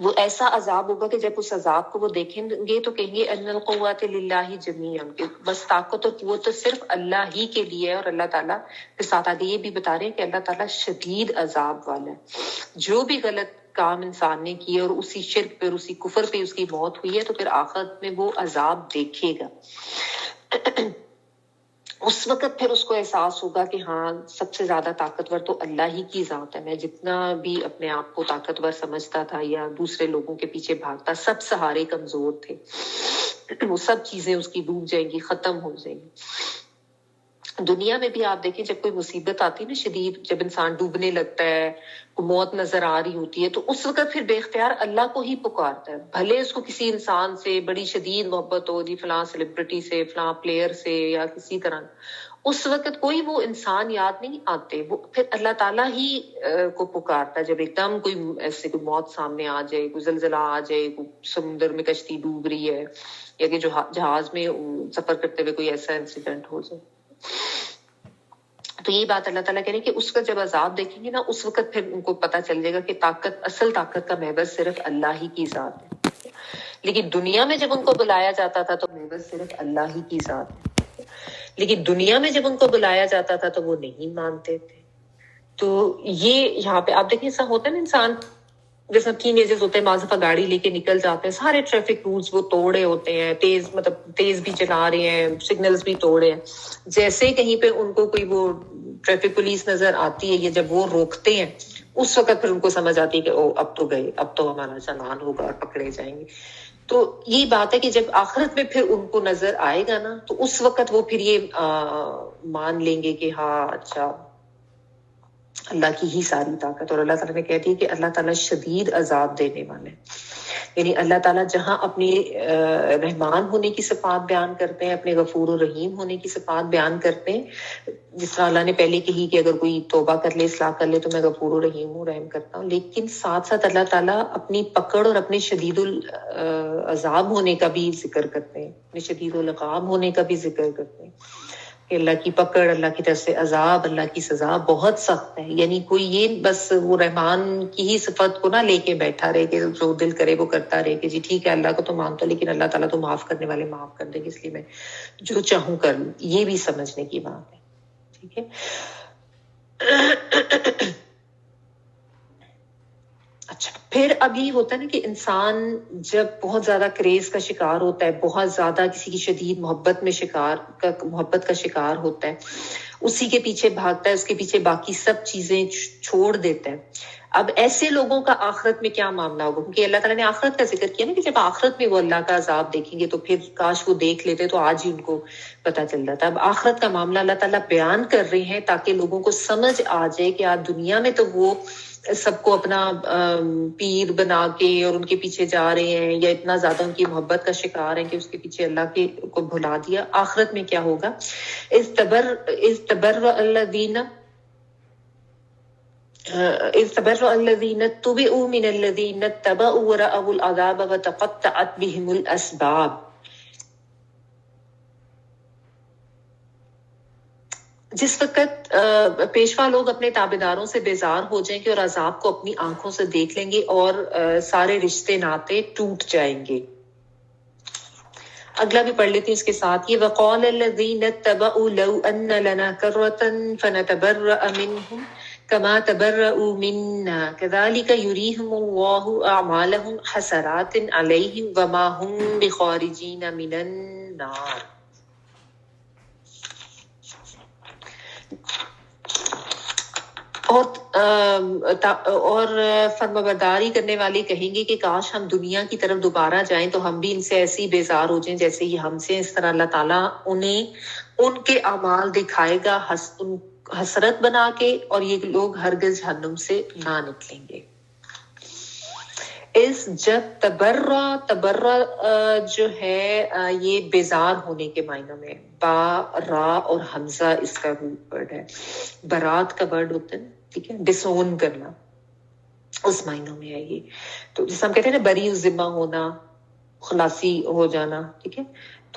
وہ ایسا عذاب ہوگا کہ جب اس عذاب کو وہ دیکھیں گے تو کہیں گے ان القوات للہ جمیعا، کہ بس طاقت اور قوت تو صرف اللہ ہی کے لیے ہے. اور اللہ تعالیٰ کے ساتھ آگے یہ بھی بتا رہے ہیں کہ اللہ تعالیٰ شدید عذاب والا ہے. جو بھی غلط کام انسان نے کیے اور اسی شرک پر اسی کفر پہ اس کی موت ہوئی ہے تو پھر آخرت میں وہ عذاب دیکھے گا. اس وقت پھر اس کو احساس ہوگا کہ ہاں سب سے زیادہ طاقتور تو اللہ ہی کی ذات ہے. میں جتنا بھی اپنے آپ کو طاقتور سمجھتا تھا یا دوسرے لوگوں کے پیچھے بھاگتا، سب سہارے کمزور تھے. وہ سب چیزیں اس کی ڈوب جائیں گی، ختم ہو جائیں گی. دنیا میں بھی آپ دیکھیں جب کوئی مصیبت آتی ہے نا شدید، جب انسان ڈوبنے لگتا ہے، موت نظر آ رہی ہوتی ہے، تو اس وقت پھر بے اختیار اللہ کو ہی پکارتا ہے. بھلے اس کو کسی انسان سے بڑی شدید محبت ہو، جی فلاں سیلیبریٹی سے، فلاں پلیئر سے یا کسی طرح، اس وقت کوئی وہ انسان یاد نہیں آتے، وہ پھر اللہ تعالیٰ ہی کو پکارتا ہے. جب ایک دم کوئی ایسے کوئی موت سامنے آ جائے، کوئی زلزلہ آ جائے، کوئی سمندر میں کشتی ڈوب رہی ہے، یا کہ جو جہاز میں سفر کرتے ہوئے کوئی ایسا انسیڈنٹ ہو جائے. تو یہ بات اللہ تعالیٰ کہہ رہے ہیں کہ اس کا جب عذاب دیکھیں گے نا، اس وقت پھر ان کو پتہ چل جائے گا کہ اصل طاقت کا محور صرف اللہ ہی کی ذات ہے. لیکن دنیا میں جب ان کو بلایا جاتا تھا تو محور صرف اللہ ہی کی ذات ہے. لیکن دنیا میں جب ان کو بلایا جاتا تھا تو وہ نہیں مانتے تھے. تو یہ یہاں پہ آپ دیکھیں ایسا ہوتا ہے نا، انسان جیسے ٹین ایجرز ہوتے ہیں، معذفہ گاڑی لے کے نکل جاتے ہیں، سارے ٹریفک رولز وہ توڑے ہوتے ہیں، تیز بھی چلا رہے ہیں، سگنلز بھی توڑے ہیں. جیسے کہیں پہ ان کو کوئی وہ ٹریفک پولیس نظر آتی ہے، یہ جب وہ روکتے ہیں اس وقت پھر ان کو سمجھ آتی ہے کہ او اب تو گئے، اب تو ہمارا چلان ہوگا اور پکڑے جائیں گے. تو یہ بات ہے کہ جب آخرت میں پھر ان کو نظر آئے گا نا، تو اس وقت وہ پھر یہ مان لیں گے کہ ہاں اچھا اللہ کی ہی ساری طاقت. اور اللہ تعالیٰ نے کہہ دی کہ اللہ تعالیٰ شدید عذاب دینے والے ہیں. یعنی اللہ تعالیٰ جہاں اپنی رحمان ہونے کی صفات بیان کرتے ہیں، اپنے غفور و رحیم ہونے کی صفات بیان کرتے ہیں، جس طرح اللہ نے پہلے کہی کہ اگر کوئی توبہ کر لے، اصلاح کر لے تو میں غفور و رحیم ہوں، رحم کرتا ہوں. لیکن ساتھ ساتھ اللہ تعالیٰ اپنی پکڑ اور اپنے شدید العذاب ہونے کا بھی ذکر کرتے ہیں، اپنے شدید العقاب ہونے کا بھی ذکر کرتے ہیں کہ اللہ کی پکڑ، اللہ کی طرف سے عذاب، اللہ کی سزا بہت سخت ہے. یعنی کوئی یہ بس وہ رحمان کی ہی صفت کو نہ لے کے بیٹھا رہے کہ جو دل کرے وہ کرتا رہے کہ جی ٹھیک ہے اللہ کو تو مانتا، لیکن اللہ تعالیٰ تو معاف کرنے والے معاف کر دیں گے، اس لیے میں جو چاہوں کر لوں. یہ بھی سمجھنے کی بات ہے. ٹھیک ہے. اچھا، پھر اب یہ ہوتا ہے نا کہ انسان جب بہت زیادہ کریز کا شکار ہوتا ہے، بہت زیادہ کسی کی شدید محبت کا شکار ہوتا ہے، اسی کے پیچھے بھاگتا ہے، اس کے پیچھے باقی سب چیزیں چھوڑ دیتا ہے. اب ایسے لوگوں کا آخرت میں کیا معاملہ ہوگا؟ کیونکہ اللہ تعالیٰ نے آخرت کا ذکر کیا نا کہ جب آخرت میں وہ اللہ کا عذاب دیکھیں گے تو پھر کاش وہ دیکھ لیتے تو آج ہی ان کو پتہ چل جاتا. اب آخرت کا معاملہ اللہ تعالیٰ بیان کر رہے ہیں تاکہ لوگوں کو سمجھ آ جائے کہ آج دنیا میں تو وہ سب کو اپنا پیر بنا کے اور ان کے پیچھے جا رہے ہیں، یا اتنا زیادہ ان کی محبت کا شکار ہیں کہ اس کے پیچھے اللہ کے کو بھلا دیا. آخرت میں کیا ہوگا؟ اذ تبرأ الذین اتبعوا من الذین اتبعوا ورأوا العذاب وتقطعت بهم الاسباب. جس وقت پیشوا لوگ اپنے تابعداروں سے بیزار ہو جائیں گے اور عذاب کو اپنی آنکھوں سے دیکھ لیں گے اور سارے رشتے ناطے ٹوٹ جائیں گے. اگلا بھی پڑھ لیتی ہوں اس کے ساتھ یہ وقال الذین اتبعوا لو ان لنا کرۃ فنتبرأ منهم كما تبرؤوا منا كذلك يريهم الله اعمالهم حسرات عليهم وما هم بخارجين من النار. اور فرمانبرداری کرنے والے کہیں گے کہ کاش ہم دنیا کی طرف دوبارہ جائیں تو ہم بھی ان سے ایسی بیزار ہو جائیں جیسے یہ ہم سے. اس طرح اللہ تعالیٰ انہیں ان کے اعمال دکھائے گا حسرت بنا کے، اور یہ لوگ ہرگز جہنم سے نہ نکلیں گے. اس جب تبرہ جو ہے یہ بیزار ہونے کے معنی میں، با را اور حمزہ اس کا روٹ ورڈ ہے. برات کا ورڈ ہوتا ہے، ٹھیک ہے، ڈسون کرنا، اس معنوں میں ہے یہ. تو جیسے ہم کہتے ہیں نا بری ذمہ ہونا، خلاصی ہو جانا، ٹھیک ہے.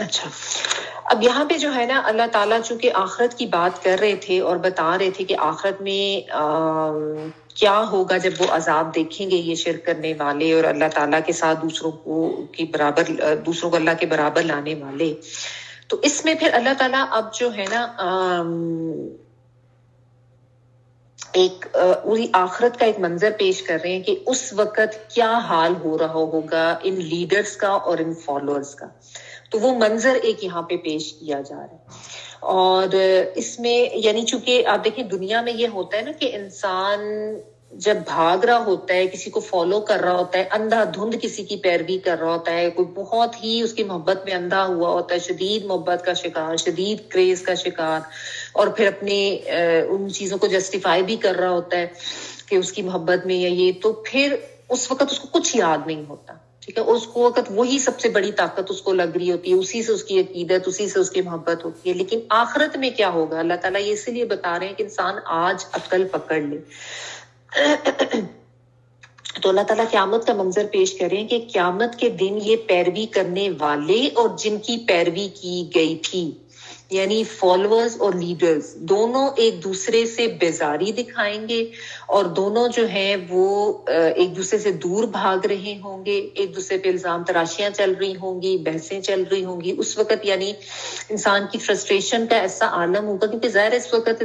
اچھا، اب یہاں پہ جو ہے نا اللہ تعالیٰ چونکہ آخرت کی بات کر رہے تھے اور بتا رہے تھے کہ آخرت میں کیا ہوگا جب وہ عذاب دیکھیں گے یہ شرک کرنے والے اور اللہ تعالیٰ کے ساتھ دوسروں کو اللہ کے برابر لانے والے. تو اس میں پھر اللہ تعالیٰ اب جو ہے نا ایک پوری آخرت کا ایک منظر پیش کر رہے ہیں کہ اس وقت کیا حال ہو رہا ہوگا ان لیڈرز کا اور ان فالوورز کا. تو وہ منظر ایک یہاں پہ پیش کیا جا رہا ہے. اور اس میں یعنی چونکہ آپ دیکھیں دنیا میں یہ ہوتا ہے نا کہ انسان جب بھاگ رہا ہوتا ہے، کسی کو فالو کر رہا ہوتا ہے، اندھا دھند کسی کی پیروی کر رہا ہوتا ہے، کوئی بہت ہی اس کی محبت میں اندھا ہوا ہوتا ہے، شدید محبت کا شکار، شدید کریز کا شکار، اور پھر اپنے ان چیزوں کو جسٹیفائی بھی کر رہا ہوتا ہے کہ اس کی محبت میں یا یہ، تو پھر اس وقت اس کو کچھ یاد نہیں ہوتا. ٹھیک ہے، اس کو وقت وہی سب سے بڑی طاقت اس کو لگ رہی ہوتی ہے، اسی سے اس کی عقیدت، اسی سے اس کی محبت ہوتی ہے. لیکن آخرت میں کیا ہوگا اللہ تعالیٰ یہ اسی لیے بتا رہے ہیں کہ انسان آج عقل پکڑ لے. تو اللہ تعالیٰ قیامت کا منظر پیش کریں کہ قیامت کے دن یہ پیروی کرنے والے اور جن کی پیروی کی گئی تھی، یعنی فالوورز اور لیڈرز دونوں ایک دوسرے سے بیزاری دکھائیں گے، اور دونوں جو ہیں وہ ایک دوسرے سے دور بھاگ رہے ہوں گے، ایک دوسرے پہ الزام تراشیاں چل رہی ہوں گی، بحثیں چل رہی ہوں گی. اس وقت یعنی انسان کی فرسٹریشن کا ایسا عالم ہوگا، کیونکہ ظاہر اس وقت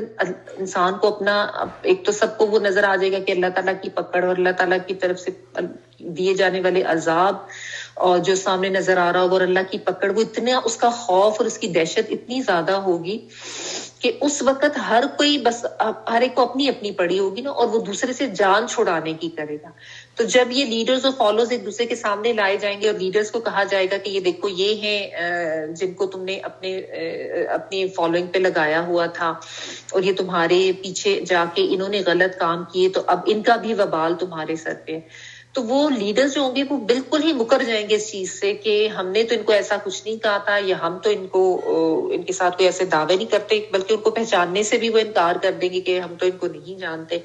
انسان کو اپنا ایک تو سب کو وہ نظر آ جائے گا کہ اللہ تعالیٰ کی پکڑ اور اللہ تعالیٰ کی طرف سے دیے جانے والے عذاب اور جو سامنے نظر آ رہا ہوگا، اور اللہ کی پکڑ، وہ اتنا اس کا خوف اور اس کی دہشت اتنی زیادہ ہوگی کہ اس وقت ہر کوئی بس ہر ایک کو اپنی اپنی پڑی ہوگی نا، اور وہ دوسرے سے جان چھڑانے کی کرے گا. تو جب یہ لیڈرز اور فالوز ایک دوسرے کے سامنے لائے جائیں گے اور لیڈرز کو کہا جائے گا کہ یہ دیکھو یہ ہیں جن کو تم نے اپنی فالوئنگ پہ لگایا ہوا تھا، اور یہ تمہارے پیچھے جا کے انہوں نے غلط کام کیے، تو اب ان کا بھی وبال تمہارے سر پہ. تو وہ لیڈرز جو ہوں گے وہ بالکل ہی مکر جائیں گے اس چیز سے کہ ہم نے تو ان کو ایسا کچھ نہیں کہا تھا، یا ہم تو ان کے ساتھ کوئی ایسے دعوے نہیں کرتے، بلکہ ان کو پہچاننے سے بھی وہ انکار کر دیں گے کہ ہم تو ان کو نہیں جانتے.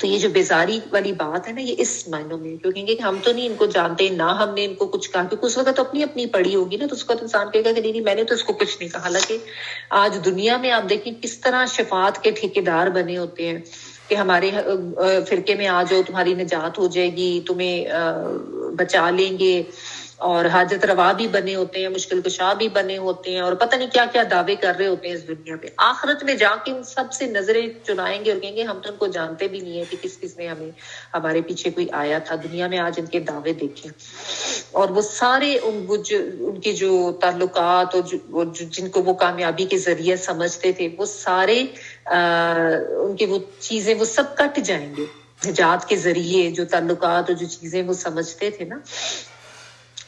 تو یہ جو بیزاری والی بات ہے نا، یہ اس معنوں میں کیوں کہیں گے کہ ہم تو نہیں ان کو جانتے، نہ ہم نے ان کو کچھ کہا، کیونکہ اس وقت تو اپنی اپنی پڑی ہوگی نا. تو اس وقت انسان کہے گا کہ نہیں میں نے تو اس کو کچھ نہیں کہا. حالانکہ آج دنیا میں آپ دیکھیں کس طرح شفاعت کے ٹھیکیدار بنے ہوتے ہیں کہ ہمارے فرقے میں آ جاؤ، تمہاری نجات ہو جائے گی، تمہیں بچا لیں گے، اور حاجت روا بھی بنے ہوتے ہیں، مشکل کشا بھی بنے ہوتے ہیں، اور پتہ نہیں کیا کیا دعوے کر رہے ہوتے ہیں اس دنیا پہ. آخرت میں جا کے ان سب سے نظریں چنائیں گے اور کہیں گے ہم تو ان کو جانتے بھی نہیں ہے کہ کس نے ہمارے پیچھے کوئی آیا تھا. دنیا میں آج ان کے دعوے دیکھیں، اور وہ سارے ان کے جو تعلقات اور جن کو وہ کامیابی کے ذریعے سمجھتے تھے، وہ سارے ان کے وہ چیزیں وہ سب کٹ جائیں گے. نجات کے ذریعے جو تعلقات اور جو چیزیں وہ سمجھتے تھے نا.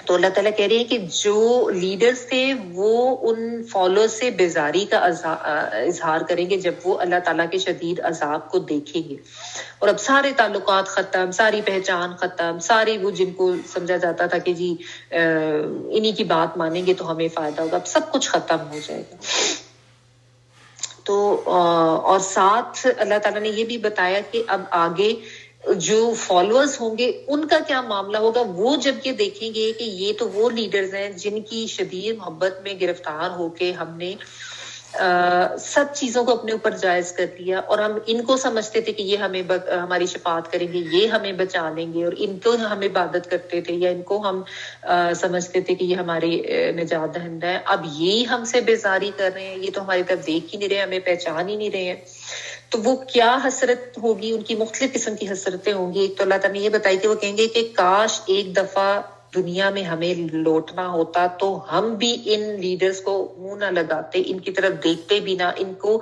تو اللہ تعالیٰ کہہ رہے ہیں کہ جو لیڈرز تھے وہ ان فالوور سے بیزاری کا اظہار کریں گے جب وہ اللہ تعالیٰ کے شدید عذاب کو دیکھیں گے. اور اب سارے تعلقات ختم، ساری پہچان ختم، سارے وہ جن کو سمجھا جاتا تھا کہ جی انہی کی بات مانیں گے تو ہمیں فائدہ ہوگا، اب سب کچھ ختم ہو جائے گا. تو اور ساتھ اللہ تعالیٰ نے یہ بھی بتایا کہ اب آگے جو فالوورز ہوں گے ان کا کیا معاملہ ہوگا. وہ جب یہ دیکھیں گے کہ یہ تو وہ لیڈرز ہیں جن کی شدید محبت میں گرفتار ہو کے ہم نے سب چیزوں کو اپنے اوپر جائز کر لیا، اور ہم ان کو سمجھتے تھے کہ یہ ہماری شفاعت کریں گے، یہ ہمیں بچا لیں گے، اور ان کو ہم عبادت کرتے تھے یا ان کو ہم سمجھتے تھے کہ یہ ہماری نجات دہندہ ہے. اب یہی ہم سے بیزاری کر رہے ہیں، یہ تو ہماری طرف دیکھ ہی نہیں رہے، ہمیں پہچان ہی نہیں رہے ہیں. تو وہ کیا حسرت ہوگی، ان کی مختلف قسم کی حسرتیں ہوں گی. ایک تو اللہ تعالیٰ نے یہ بتائی کہ وہ کہیں گے کہ کاش ایک دفعہ دنیا میں ہمیں لوٹنا ہوتا تو ہم بھی ان لیڈرز کو منہ نہ لگاتے، ان کی طرف دیکھتے بھی نہ، ان کو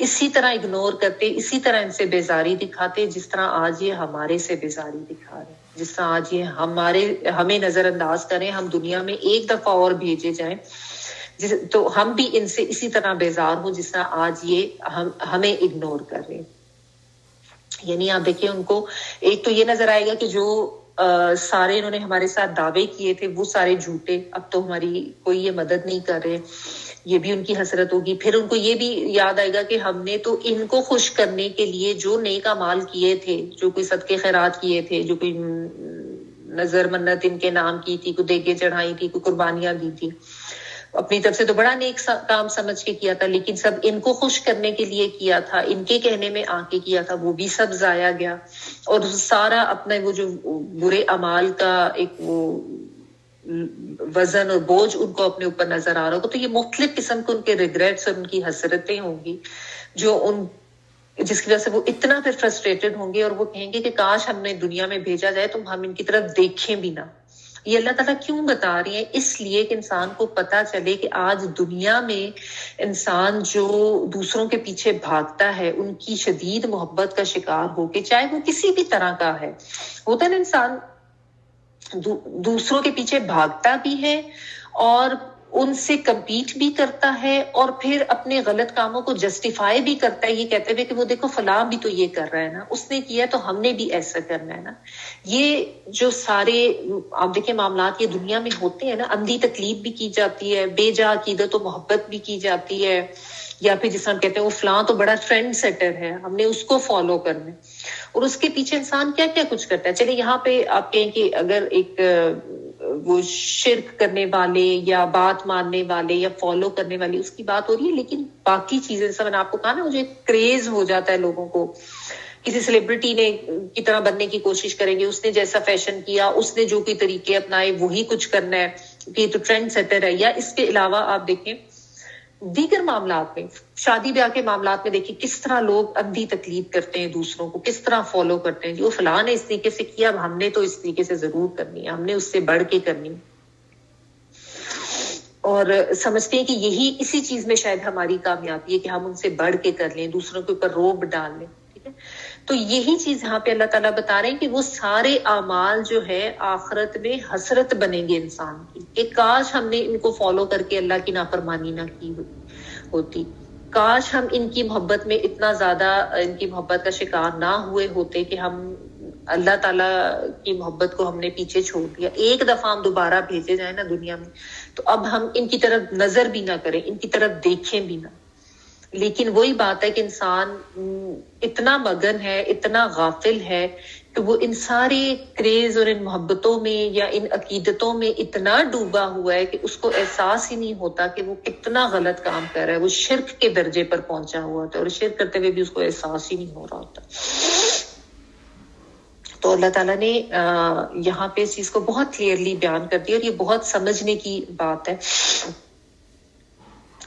اسی طرح اگنور کرتے، اسی طرح ان سے بیزاری دکھاتے جس طرح آج یہ ہمارے سے بیزاری دکھا رہے ہیں، جس طرح آج یہ ہمیں نظر انداز کریں، ہم دنیا میں ایک دفعہ اور بھیجے جائیں تو ہم بھی ان سے اسی طرح بیزار ہوں جس طرح آج یہ ہمیں اگنور کر رہے ہیں. یعنی آپ دیکھیں ان کو ایک تو یہ نظر آئے گا کہ جو سارے انہوں نے ہمارے ساتھ دعوے کیے تھے وہ سارے جھوٹے، اب تو ہماری کوئی یہ مدد نہیں کر رہے، یہ بھی ان کی حسرت ہوگی. پھر ان کو یہ بھی یاد آئے گا کہ ہم نے تو ان کو خوش کرنے کے لیے جو نیک اعمال کیے تھے، جو کوئی صدقے خیرات کیے تھے، جو کوئی نظر منت ان کے نام کی تھی، کوئی دیگیں چڑھائی تھی، کوئی قربانیاں دی تھی، اپنی طرف سے تو بڑا نیک کام سمجھ کے کیا تھا، لیکن سب ان کو خوش کرنے کے لیے کیا تھا، ان کے کہنے میں آ کے کیا تھا، وہ بھی سب ضائع گیا. اور سارا اپنا وہ جو برے اعمال کا ایک وہ وزن اور بوجھ ان کو اپنے اوپر نظر آ رہا ہوگا. تو یہ مختلف قسم کے ان کے ریگریٹس اور ان کی حسرتیں ہوں گی جو جس کی وجہ سے وہ اتنا پھر فرسٹریٹڈ ہوں گے اور وہ کہیں گے کہ کاش ہم نے دنیا میں بھیجا جائے تو ہم ان کی طرف دیکھیں بھی نہ. یہ اللہ تعالیٰ کیوں بتا رہی ہیں؟ اس لیے کہ انسان کو پتا چلے کہ آج دنیا میں انسان جو دوسروں کے پیچھے بھاگتا ہے ان کی شدید محبت کا شکار ہو کے، چاہے وہ کسی بھی طرح کا ہے، ہوتا ہے نا انسان دوسروں کے پیچھے بھاگتا بھی ہے اور ان سے کمپیٹ بھی کرتا ہے اور پھر اپنے غلط کاموں کو جسٹیفائی بھی کرتا ہے، یہ کہتے ہوئے کہ وہ دیکھو فلاں بھی تو یہ کر رہا ہے نا، اس نے کیا تو ہم نے بھی ایسا کرنا ہے نا. یہ جو سارے آپ دیکھیں معاملات یہ دنیا میں ہوتے ہیں نا، اندھی تکلیف بھی کی جاتی ہے، بے جا عقیدت و محبت بھی کی جاتی ہے، یا پھر جس ہم کہتے ہیں وہ فلاں تو بڑا ٹرینڈ سیٹر ہے، ہم نے اس کو فالو کرنا ہے، اور اس کے پیچھے انسان کیا کیا کچھ کرتا ہے. چلے یہاں پہ آپ کہیں کہ اگر ایک وہ شرک کرنے والے یا بات ماننے والے یا فالو کرنے والے اس کی بات ہو رہی ہے، لیکن باقی چیزیں جیسا میں نے آپ کو کہا نا، مجھے کریز ہو جاتا ہے لوگوں کو، کسی سیلیبریٹی نے کی طرح بننے کی کوشش کریں گے، اس نے جیسا فیشن کیا، اس نے جو کوئی طریقے اپنائے وہی کچھ کرنا ہے کہ یہ تو ٹرینڈ سیٹر ہے. یا اس کے علاوہ آپ دیکھیں دیگر معاملات میں، شادی بیاہ کے معاملات میں دیکھیں کس طرح لوگ اندھی تقلید کرتے ہیں، دوسروں کو کس طرح فالو کرتے ہیں. جو فلاں نے اس طریقے سے کیا، اب ہم نے تو اس طریقے سے ضرور کرنی ہے، ہم نے اس سے بڑھ کے کرنی ہے. اور سمجھتے ہیں کہ یہی اسی چیز میں شاید ہماری کامیابی ہے کہ ہم ان سے بڑھ کے کر لیں، دوسروں کے اوپر روب ڈال لیں. ٹھیک ہے، تو یہی چیز یہاں پہ اللہ تعالیٰ بتا رہے ہیں کہ وہ سارے اعمال جو ہے آخرت میں حسرت بنیں گے انسان کی، کہ کاش ہم نے ان کو فالو کر کے اللہ کی نافرمانی نہ کی ہوتی، کاش ہم ان کی محبت میں اتنا زیادہ ان کی محبت کا شکار نہ ہوئے ہوتے کہ ہم اللہ تعالیٰ کی محبت کو ہم نے پیچھے چھوڑ دیا. ایک دفعہ ہم دوبارہ بھیجے جائیں نا دنیا میں تو اب ہم ان کی طرف نظر بھی نہ کریں، ان کی طرف دیکھیں بھی نہ. لیکن وہی بات ہے کہ انسان اتنا مگن ہے، اتنا غافل ہے کہ وہ ان سارے کریز اور ان محبتوں میں یا ان عقیدتوں میں اتنا ڈوبا ہوا ہے کہ اس کو احساس ہی نہیں ہوتا کہ وہ کتنا غلط کام کر رہا ہے. وہ شرک کے درجے پر پہنچا ہوا ہوتا ہے اور شرک کرتے ہوئے بھی اس کو احساس ہی نہیں ہو رہا ہوتا. تو اللہ تعالیٰ نے یہاں پہ اس چیز کو بہت کلیئرلی بیان کر دیا، اور یہ بہت سمجھنے کی بات ہے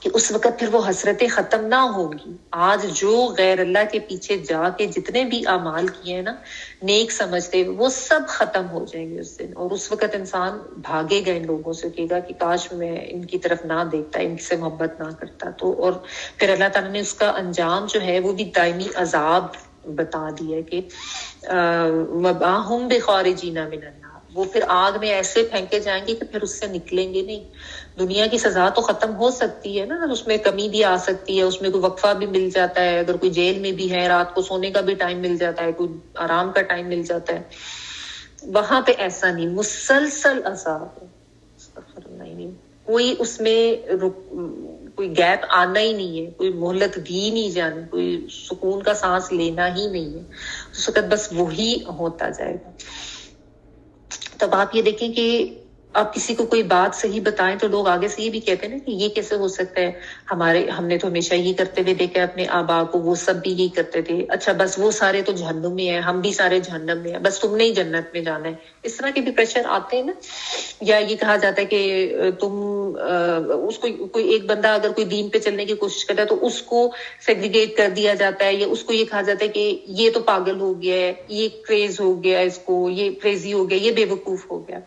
کہ اس وقت پھر وہ حسرتیں ختم نہ ہوگی. آج جو غیر اللہ کے پیچھے جا کے جتنے بھی اعمال کیے ہیں نا نیک سمجھتے ہوئے، وہ سب ختم ہو جائیں گے اس دن. اور اس وقت انسان بھاگے گا ان لوگوں سے، کہے گا کہ کاش میں ان کی طرف نہ دیکھتا، ان سے محبت نہ کرتا. تو اور پھر اللہ تعالیٰ نے اس کا انجام جو ہے وہ بھی دائمی عذاب بتا دیا کہ وَمَا بِخَارِجِينَ مِنَ النَّارِ، وہ پھر آگ میں ایسے پھینکے جائیں گے کہ پھر اس سے نکلیں گے نہیں. دنیا کی سزا تو ختم ہو سکتی ہے نا، اس میں کمی بھی آ سکتی ہے، اس میں کوئی وقفہ بھی مل جاتا ہے، اگر کوئی جیل میں بھی ہے رات کو سونے کا بھی ٹائم مل جاتا ہے، کوئی آرام کا ٹائم مل جاتا ہے. وہاں پہ ایسا نہیں، مسلسل عذاب ہے، کوئی اس میں کوئی گیپ آنا ہی نہیں ہے، کوئی مہلت دی نہیں جانی، کوئی سکون کا سانس لینا ہی نہیں ہے. اس وقت بس وہی ہوتا جائے گا. تب آپ یہ دیکھیں کہ آپ کسی کو کوئی بات صحیح بتائیں تو لوگ آگے سے یہ بھی کہتے ہیں نا کہ یہ کیسے ہو سکتا ہے، ہم نے تو ہمیشہ یہ کرتے ہوئے دیکھا اپنے آبا کو، وہ سب بھی یہی کرتے تھے، اچھا بس وہ سارے تو جہنم میں ہیں، ہم بھی سارے جہنم میں ہیں، بس تم نے ہی جنت میں جانا ہے. اس طرح کے بھی پریشر آتے ہیں نا. یا یہ کہا جاتا ہے کہ تم اس کو کوئی ایک بندہ اگر کوئی دین پہ چلنے کی کوشش کرتا ہے تو اس کو سیگریگیٹ کر دیا جاتا ہے، یا اس کو یہ کہا جاتا ہے کہ یہ تو پاگل ہو گیا ہے، یہ کریز ہو گیا، اس کو یہ کریزی ہو گیا، یہ بے وقوف ہو گیا.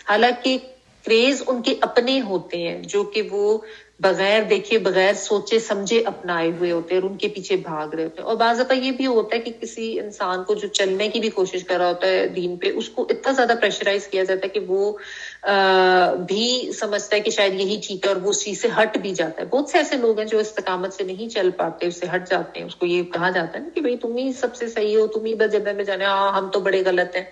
حالانکہ کریز ان کے اپنے ہوتے ہیں جو کہ وہ بغیر دیکھے بغیر سوچے سمجھے اپنائے ہوئے ہوتے ہیں اور ان کے پیچھے بھاگ رہے ہوتے ہیں. اور بعض دفعہ یہ بھی ہوتا ہے کہ کسی انسان کو جو چلنے کی بھی کوشش کر رہا ہوتا ہے دین پہ، اس کو اتنا زیادہ پریشرائز کیا جاتا ہے کہ وہ بھی سمجھتا ہے کہ شاید یہی ٹھیک ہے اور وہ اس چیز سے ہٹ بھی جاتا ہے. بہت سے ایسے لوگ ہیں جو استقامت سے نہیں چل پاتے، اس سے ہٹ جاتے ہیں. اس کو یہ کہا جاتا ہے نا کہ بھئی تم ہی سب سے صحیح ہو، تم ہی بس جنت میں جانا ہے، ہم تو بڑے غلط ہیں.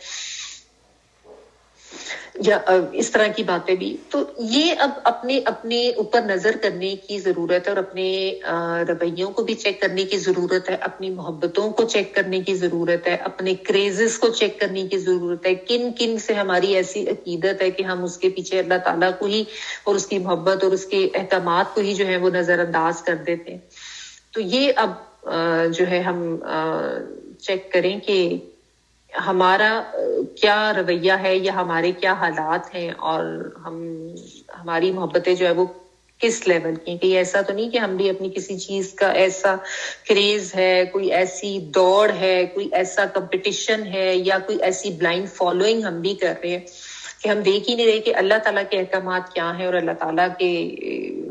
یا اس طرح کی باتیں بھی. تو یہ اب اپنے اوپر نظر کرنے کی ضرورت ہے اور اپنے رویوں کو بھی چیک کرنے کی ضرورت ہے, اپنی محبتوں کو چیک کرنے کی ضرورت ہے, اپنے کریزز کو چیک کرنے کی ضرورت ہے, کن سے ہماری ایسی عقیدت ہے کہ ہم اس کے پیچھے اللہ تعالیٰ کو ہی اور اس کی محبت اور اس کے احکامات کو ہی جو ہے وہ نظر انداز کر دیتے ہیں. تو یہ اب جو ہے ہم چیک کریں کہ ہمارا کیا رویہ ہے یا ہمارے کیا حالات ہیں, اور ہماری محبتیں جو ہے وہ کس لیول کی. کہ ایسا تو نہیں کہ ہم بھی اپنی کسی چیز کا ایسا کریز ہے, کوئی ایسی دوڑ ہے, کوئی ایسا کمپٹیشن ہے, یا کوئی ایسی بلائنڈ فالوئنگ ہم بھی کر رہے ہیں کہ ہم دیکھ ہی نہیں رہے کہ اللہ تعالیٰ کے احکامات کیا ہیں اور اللہ تعالیٰ کے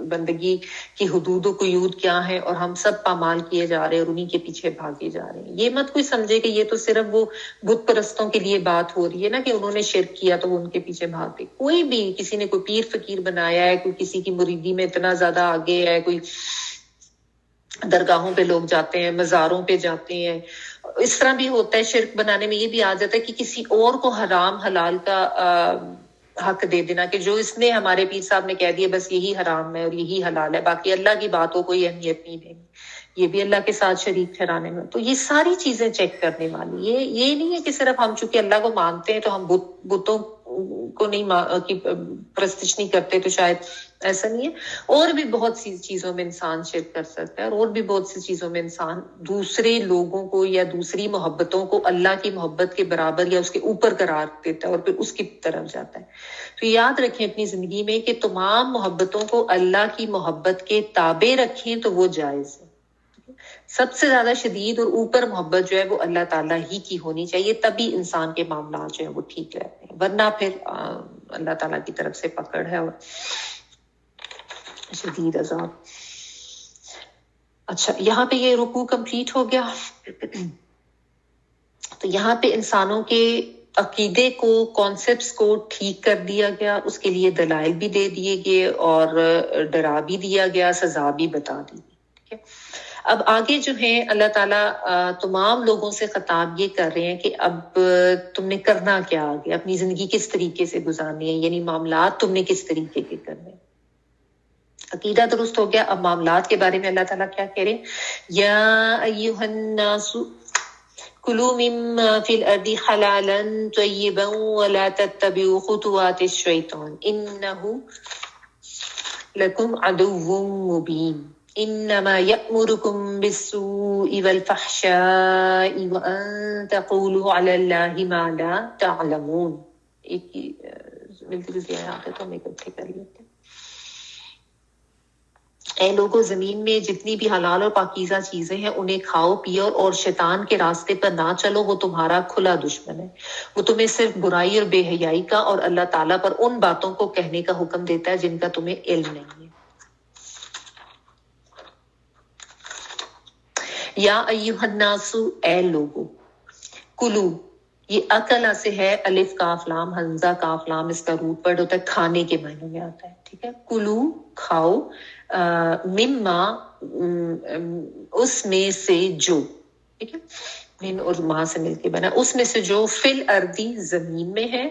بندگی کی حدود و قیود کیا ہیں, اور ہم سب پامال کیے جا رہے ہیں اور انہی کے پیچھے بھاگے جا رہے ہیں. یہ مت کوئی سمجھے کہ یہ تو صرف وہ بت پرستوں کے لیے بات ہو رہی ہے نا, کہ انہوں نے شرک کیا تو وہ ان کے پیچھے بھاگے. کوئی بھی, کسی نے کوئی پیر فقیر بنایا ہے, کوئی کسی کی مریدی میں اتنا زیادہ آگے ہے, کوئی درگاہوں پہ لوگ جاتے ہیں, مزاروں پہ جاتے ہیں. اس طرح بھی ہوتا ہے, شرک بنانے میں یہ بھی آ جاتا ہے کہ کسی اور کو حرام حلال کا حق دے دینا, کہ جو اس نے ہمارے پیر صاحب نے کہہ دیا بس یہی حرام ہے اور یہی حلال ہے, باقی اللہ کی بات کو کوئی اہمیت نہیں دیں گے. یہ بھی اللہ کے ساتھ شریک ٹھہرانے میں. تو یہ ساری چیزیں چیک کرنے والی. یہ نہیں ہے کہ صرف ہم چونکہ اللہ کو مانتے ہیں تو ہم بتوں کو نہیں کی پرستش نہیں کرتے, تو شاید ایسا نہیں ہے. اور بھی بہت سی چیزوں میں انسان شرک کر سکتا ہے, اور بھی بہت سی چیزوں میں انسان دوسرے لوگوں کو یا دوسری محبتوں کو اللہ کی محبت کے برابر یا اس کے اوپر قرار دیتا ہے اور پھر اس کی طرف جاتا ہے. تو یاد رکھیں اپنی زندگی میں کہ تمام محبتوں کو اللہ کی محبت کے تابع رکھیں تو وہ جائز ہے. سب سے زیادہ شدید اور اوپر محبت جو ہے وہ اللہ تعالیٰ ہی کی ہونی چاہیے, تبھی انسان کے معاملات جو ہے وہ ٹھیک رہتے ہیں, ورنہ پھر اللہ تعالیٰ کی طرف سے پکڑ ہے اور شدید عذاب. اچھا, یہاں پہ یہ رکوع کمپلیٹ ہو گیا. تو یہاں پہ انسانوں کے عقیدے کو, کانسیپٹس کو ٹھیک کر دیا گیا, اس کے لیے دلائل بھی دے دیے گئے اور ڈرا بھی دیا گیا, سزا بھی بتا دی گئی. ٹھیک ہے, اب آگے جو ہے اللہ تعالیٰ تمام لوگوں سے خطاب یہ کر رہے ہیں کہ اب تم نے کرنا کیا آگے, اپنی زندگی کس طریقے سے گزارنی ہے, یعنی معاملات تم نے کس طریقے کے کرنے. عقیدہ درست ہو گیا. اب معاملات کے بارے میں اللہ تعالیٰ کیا کہہ رہے ہیں, یا ایھا الناس کلوا مما فی الارض حلالا طیبا ولا تتبعوا خطوات الشیطان انہ لکم عدو مبین انما یأمرکم بالسوء والفحشاء وان تقولوا علی اللہ ما لا تعلمون. ایک ہی ملتی جلتی آیات ہے تو ہم اکٹھے کر لیتے ہیں. اے لوگوں, زمین میں جتنی بھی حلال اور پاکیزہ چیزیں ہیں انہیں کھاؤ پیو, اور شیطان کے راستے پر نہ چلو, وہ تمہارا کھلا دشمن ہے. وہ تمہیں صرف برائی اور بے حیائی کا اور اللہ تعالیٰ پر ان باتوں کو کہنے کا حکم دیتا ہے جن کا تمہیں علم نہیں ہے. یا ایھا الناس, اے لوگو, کلو, یہ اکلا سے ہے, الف کاف لام حمزہ کاف لام, اس کا روٹ ورڈ ہوتا ہے کھانے کے معنوں میں آتا ہے. ٹھیک ہے, کلو کھاؤ, مما اس میں سے جو, ٹھیک ہے, من اور ماں سے مل کے بنا, اس میں سے جو, فی الارض زمین میں ہے,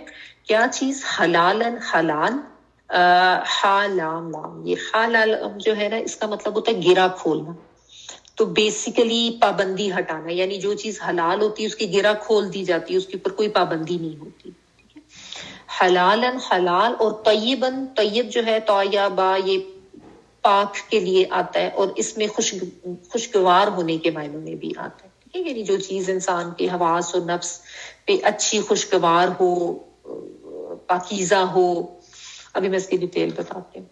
کیا چیز, حلالن حلال, حالام لام, یہ حلال جو ہے نا اس کا مطلب ہوتا ہے گرا کھولنا. تو بیسیکلی پابندی ہٹانا, یعنی جو چیز حلال ہوتی ہے اس کی گرہ کھول دی جاتی ہے, اس کے اوپر کوئی پابندی نہیں ہوتی. حلالن حلال, اور طیبن, طیب جو ہے طیبہ یہ پاک کے لیے آتا ہے, اور اس میں خوشگوار ہونے کے معنوں میں بھی آتا ہے. ٹھیک ہے, یعنی جو چیز انسان کے حواس اور نفس پہ اچھی, خوشگوار ہو, پاکیزہ ہو. ابھی میں اس کی ڈیٹیل بتاتی ہوں.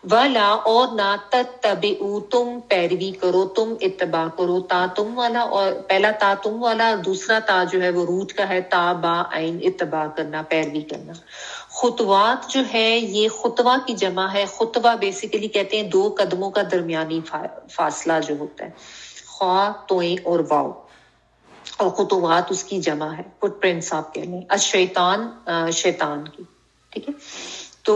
ولا, اور نہ, تتبعوا, تم پیروی کرو, تم اتباع کرو, تا تم والا, اور پہلا تا تم والا, دوسرا تا جو ہے وہ روٹ کا ہے, تا با عین, اتباع کرنا, پیروی کرنا. خطوات جو ہے یہ خطوہ کی جمع ہے. خطوہ بیسیکلی کہتے ہیں 2 قدموں کا درمیانی فاصلہ جو ہوتا ہے, خواہ توئیں اور واو, اور خطوات اس کی جمع ہے, فٹ پرنٹس آپ کہہ لیں. الشیطان, شیطان کی. ٹھیک ہے, تو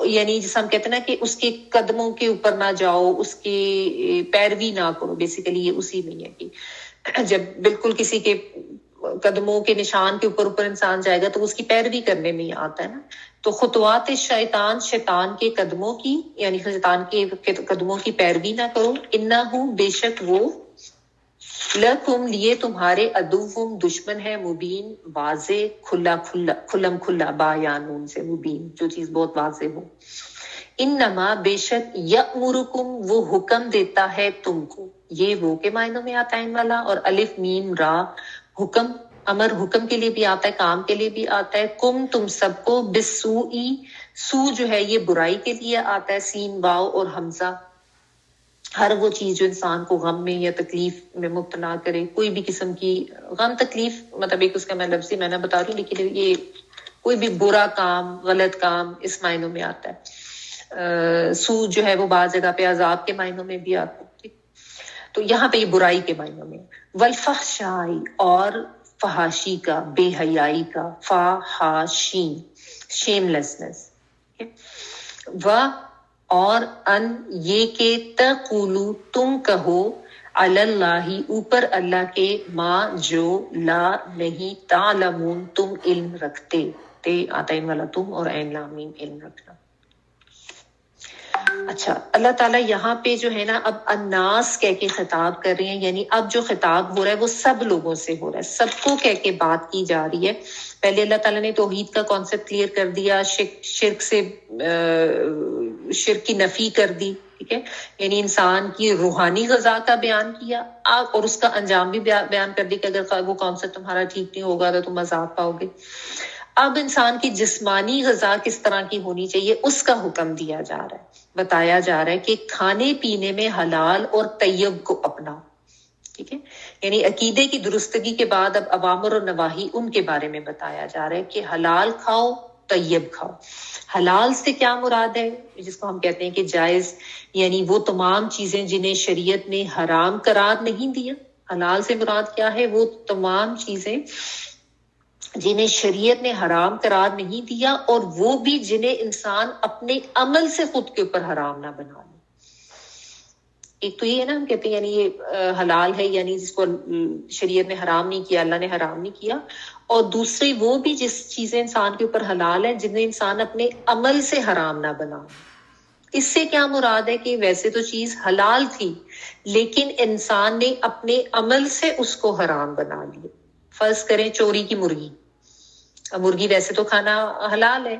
یعنی جیسے ہم کہتے ہیں نا کہ اس کے قدموں کے اوپر نہ جاؤ, اس کی پیروی نہ کرو, بیسیکلی یہ اسی میں ہے کہ جب بالکل کسی کے قدموں کے نشان کے اوپر انسان جائے گا تو اس کی پیروی کرنے میں ہی آتا ہے نا. تو خطوات شیطان کے قدموں کی یعنی شیطان کے قدموں کی پیروی نہ کرو. انہو بے شک وہ لکم لیے تمہارے عدوم دشمن ہے مبین واضح کھلم کھلا با یا نون سے مبین جو چیز بہت واضح ہو. انما بے شک یأمرکم وہ حکم دیتا ہے تم کو. یہ وہ کے معنوں میں آتا ہے ان والا اور الف میم را حکم امر حکم کے لیے بھی آتا ہے کام کے لیے بھی آتا ہے. کم تم سب کو بالسوء سو جو ہے یہ برائی کے لیے آتا ہے سین واو اور حمزہ. ہر وہ چیز جو انسان کو غم میں یا تکلیف میں مبتلا کرے کوئی بھی قسم کی غم تکلیف مطلب ایک اس کا میں لفظی میں بتا دوں لیکن یہ کوئی بھی برا کام غلط کام اس معنوں میں آتا ہے. سو جو ہے وہ بعض جگہ پہ عذاب کے معنوں میں بھی آتا ہے. تو یہاں پہ یہ برائی کے معنوں میں. والفحشائی اور فحاشی کا بے حیائی کا فحاشی شیم لیسنس. و اور ان یہ کہ تقولو تم کہو علی اللہ اوپر اللہ کے ما جو لا نہیں تعلمون تم علم رکھتے. تے آتا ان والا تم اور عین لام میم علم رکھنا. اچھا اللہ تعالیٰ یہاں پہ جو ہے نا اب الناس کہہ کے خطاب کر رہے ہیں یعنی اب جو خطاب ہو رہا ہے وہ سب لوگوں سے ہو رہا ہے سب کو کہہ کے بات کی جا رہی ہے. پہلے اللہ تعالیٰ نے توحید کا کانسیپٹ کلیئر کر دیا شرک سے شرک کی نفی کر دی ٹھیک ہے یعنی انسان کی روحانی غذا کا بیان کیا اور اس کا انجام بھی بیان کر دی کہ اگر وہ کانسیپٹ تمہارا ٹھیک نہیں ہوگا تو تم عذاب پاؤ گے. اب انسان کی جسمانی غذا کس طرح کی ہونی چاہیے اس کا حکم دیا جا رہا ہے. بتایا جا رہا ہے کہ کھانے پینے میں حلال اور طیب کو اپنا ٹھیک ہے یعنی عقیدے کی درستگی کے بعد اب اوامر اور نواہی ان کے بارے میں بتایا جا رہا ہے کہ حلال کھاؤ طیب کھاؤ. حلال سے کیا مراد ہے جس کو ہم کہتے ہیں کہ جائز یعنی وہ تمام چیزیں جنہیں شریعت نے حرام قرار نہیں دیا. حلال سے مراد کیا ہے وہ تمام چیزیں جنہیں شریعت نے حرام قرار نہیں دیا اور وہ بھی جنہیں انسان اپنے عمل سے خود کے اوپر حرام نہ بنا لے. ایک تو یہ ہے نا ہم کہتے ہیں یعنی یہ حلال ہے یعنی جس کو شریعت نے حرام نہیں کیا اللہ نے حرام نہیں کیا اور دوسری وہ بھی جس چیزیں انسان کے اوپر حلال ہیں جنہیں انسان اپنے عمل سے حرام نہ بنا. اس سے کیا مراد ہے کہ ویسے تو چیز حلال تھی لیکن انسان نے اپنے عمل سے اس کو حرام بنا لیا. فرض کریں چوری کی مرغی ویسے تو کھانا حلال ہے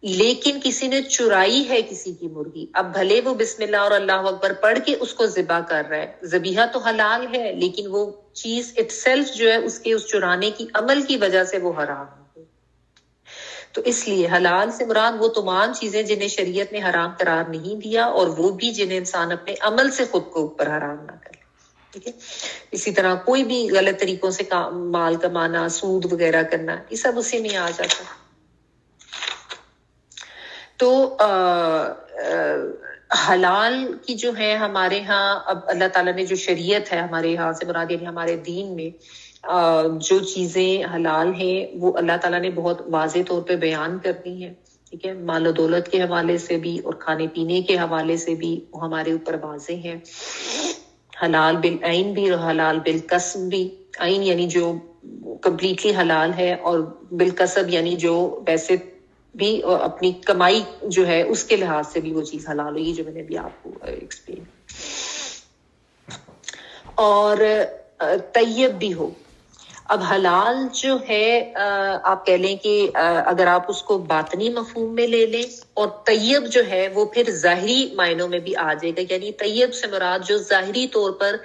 لیکن کسی نے چرائی ہے کسی کی مرغی. اب بھلے وہ بسم اللہ اور اللہ اکبر پڑھ کے اس کو ذبح کر رہا ہے ذبیحہ تو حلال ہے لیکن وہ چیز اٹ سیلف جو ہے اس کے اس چرانے کی عمل کی وجہ سے وہ حرام ہے. تو اس لیے حلال سے مراد وہ تمام چیزیں جنہیں شریعت نے حرام قرار نہیں دیا اور وہ بھی جنہیں انسان اپنے عمل سے خود کو اوپر حرام نہ کرے ٹھیک ہے. اسی طرح کوئی بھی غلط طریقوں سے مال کمانا سود وغیرہ کرنا یہ سب اسی میں آ جاتا. تو حلال کی جو ہے ہمارے ہاں اب اللہ تعالیٰ نے جو شریعت ہے ہمارے یہاں سے مراد یعنی ہمارے دین میں جو چیزیں حلال ہیں وہ اللہ تعالیٰ نے بہت واضح طور پہ بیان کر دی ہیں ٹھیک ہے. مال و دولت کے حوالے سے بھی اور کھانے پینے کے حوالے سے بھی وہ ہمارے اوپر واضح ہیں. حلال بالعین بھی اور حلال بالکسب بھی. عین یعنی جو کمپلیٹلی حلال ہے اور بالکسب یعنی جو ویسے بھی اپنی کمائی جو ہے اس کے لحاظ سے بھی وہ چیز حلال ہوگی جو میں نے بھی آپ کو ایکسپلین. اور طیب بھی ہو. اب حلال جو ہے آپ کہہ لیں کہ اگر آپ اس کو باطنی مفہوم میں لے لیں اور طیب جو ہے وہ پھر ظاہری معنوں میں بھی آ جائے گا یعنی طیب سے مراد جو ظاہری طور پر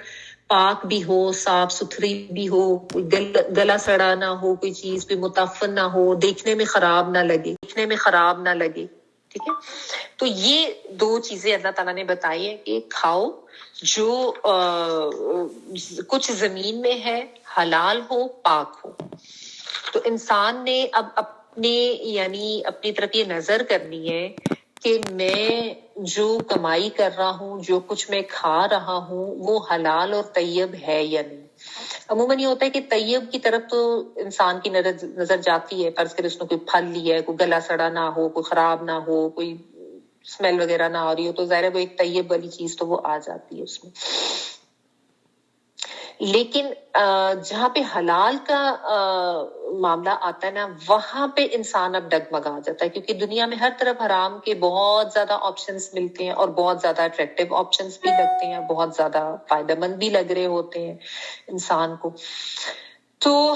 پاک بھی ہو صاف ستھری بھی ہو گلا سڑا نہ ہو کوئی چیز بھی متعفن نہ ہو دیکھنے میں خراب نہ لگے ٹھیک ہے. تو یہ دو چیزیں اللہ تعالیٰ نے بتائی ہیں کہ کھاؤ جو کچھ زمین میں ہے حلال ہو پاک ہو. تو انسان نے اب اپنی طرف یہ نظر کرنی ہے کہ میں جو کمائی کر رہا ہوں جو کچھ میں کھا رہا ہوں وہ حلال اور طیب ہے یا نہیں. عموماً یہ ہوتا ہے کہ طیب کی طرف تو انسان کی نظر جاتی ہے فرض کرے اس نے کوئی پھل لیا ہے کوئی گلا سڑا نہ ہو کوئی خراب نہ ہو کوئی اسمیل وغیرہ نہ آ رہی ہو تو ظاہر ہے وہ ایک طیب والی چیز تو وہ آ جاتی ہے اس میں. لیکن جہاں پہ حلال کا معاملہ آتا ہے نا، وہاں پہ انسان اب ڈگمگا جاتا ہے، کیونکہ دنیا میں ہر طرف حرام کے بہت زیادہ آپشنس ملتے ہیں اور بہت زیادہ اٹریکٹیو آپشنس بھی لگتے ہیں، بہت زیادہ فائدہ مند بھی لگ رہے ہوتے ہیں انسان کو۔ تو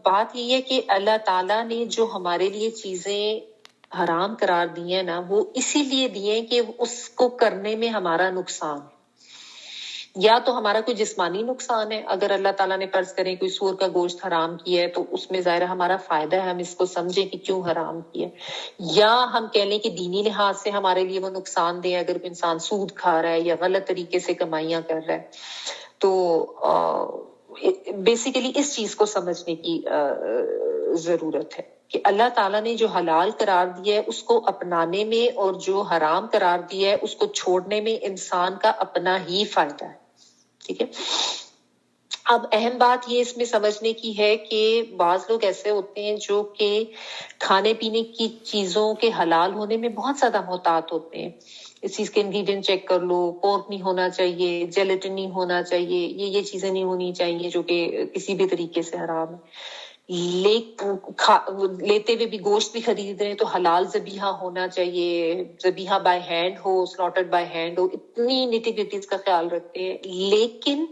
بات یہ ہے کہ اللہ تعالیٰ نے جو ہمارے لیے چیزیں حرام قرار دی ہیں نا، وہ اسی لیے دی ہیں کہ اس کو کرنے میں ہمارا نقصان ہے، یا تو ہمارا کوئی جسمانی نقصان ہے، اگر اللہ تعالیٰ نے فرض کریں کوئی سور کا گوشت حرام کیا ہے تو اس میں ظاہر ہمارا فائدہ ہے، ہم اس کو سمجھیں کہ کیوں حرام کیا ہے، یا ہم کہہ لیں کہ دینی لحاظ سے ہمارے لیے وہ نقصان دہ ہے، اگر کوئی انسان سود کھا رہا ہے یا غلط طریقے سے کمائیاں کر رہا ہے۔ تو بیسیکلی اس چیز کو سمجھنے کی ضرورت ہے کہ اللہ تعالیٰ نے جو حلال قرار دیا ہے اس کو اپنانے میں، اور جو حرام قرار دیا ہے اس کو چھوڑنے میں انسان کا اپنا ہی فائدہ ہے، ٹھیک ہے۔ اب اہم بات یہ اس میں سمجھنے کی ہے کہ بعض لوگ ایسے ہوتے ہیں جو کہ کھانے پینے کی چیزوں کے حلال ہونے میں بہت زیادہ محتاط ہوتے ہیں، اس چیز کے انگریڈینٹ چیک کر لو، پورک نہیں ہونا چاہیے، جیلیٹن نہیں ہونا چاہیے، یہ چیزیں نہیں ہونی چاہیے جو کہ کسی بھی طریقے سے حرام ہے۔ لیتے ہوئے بھی گوشت بھی خرید رہے ہیں تو حلال ذبیحہ ہونا چاہیے، ذبیحہ بائی ہینڈ ہو، سلاٹرڈ بائی ہینڈ ہو، اتنی نیٹی گریٹیز کا خیال رکھتے ہیں، لیکن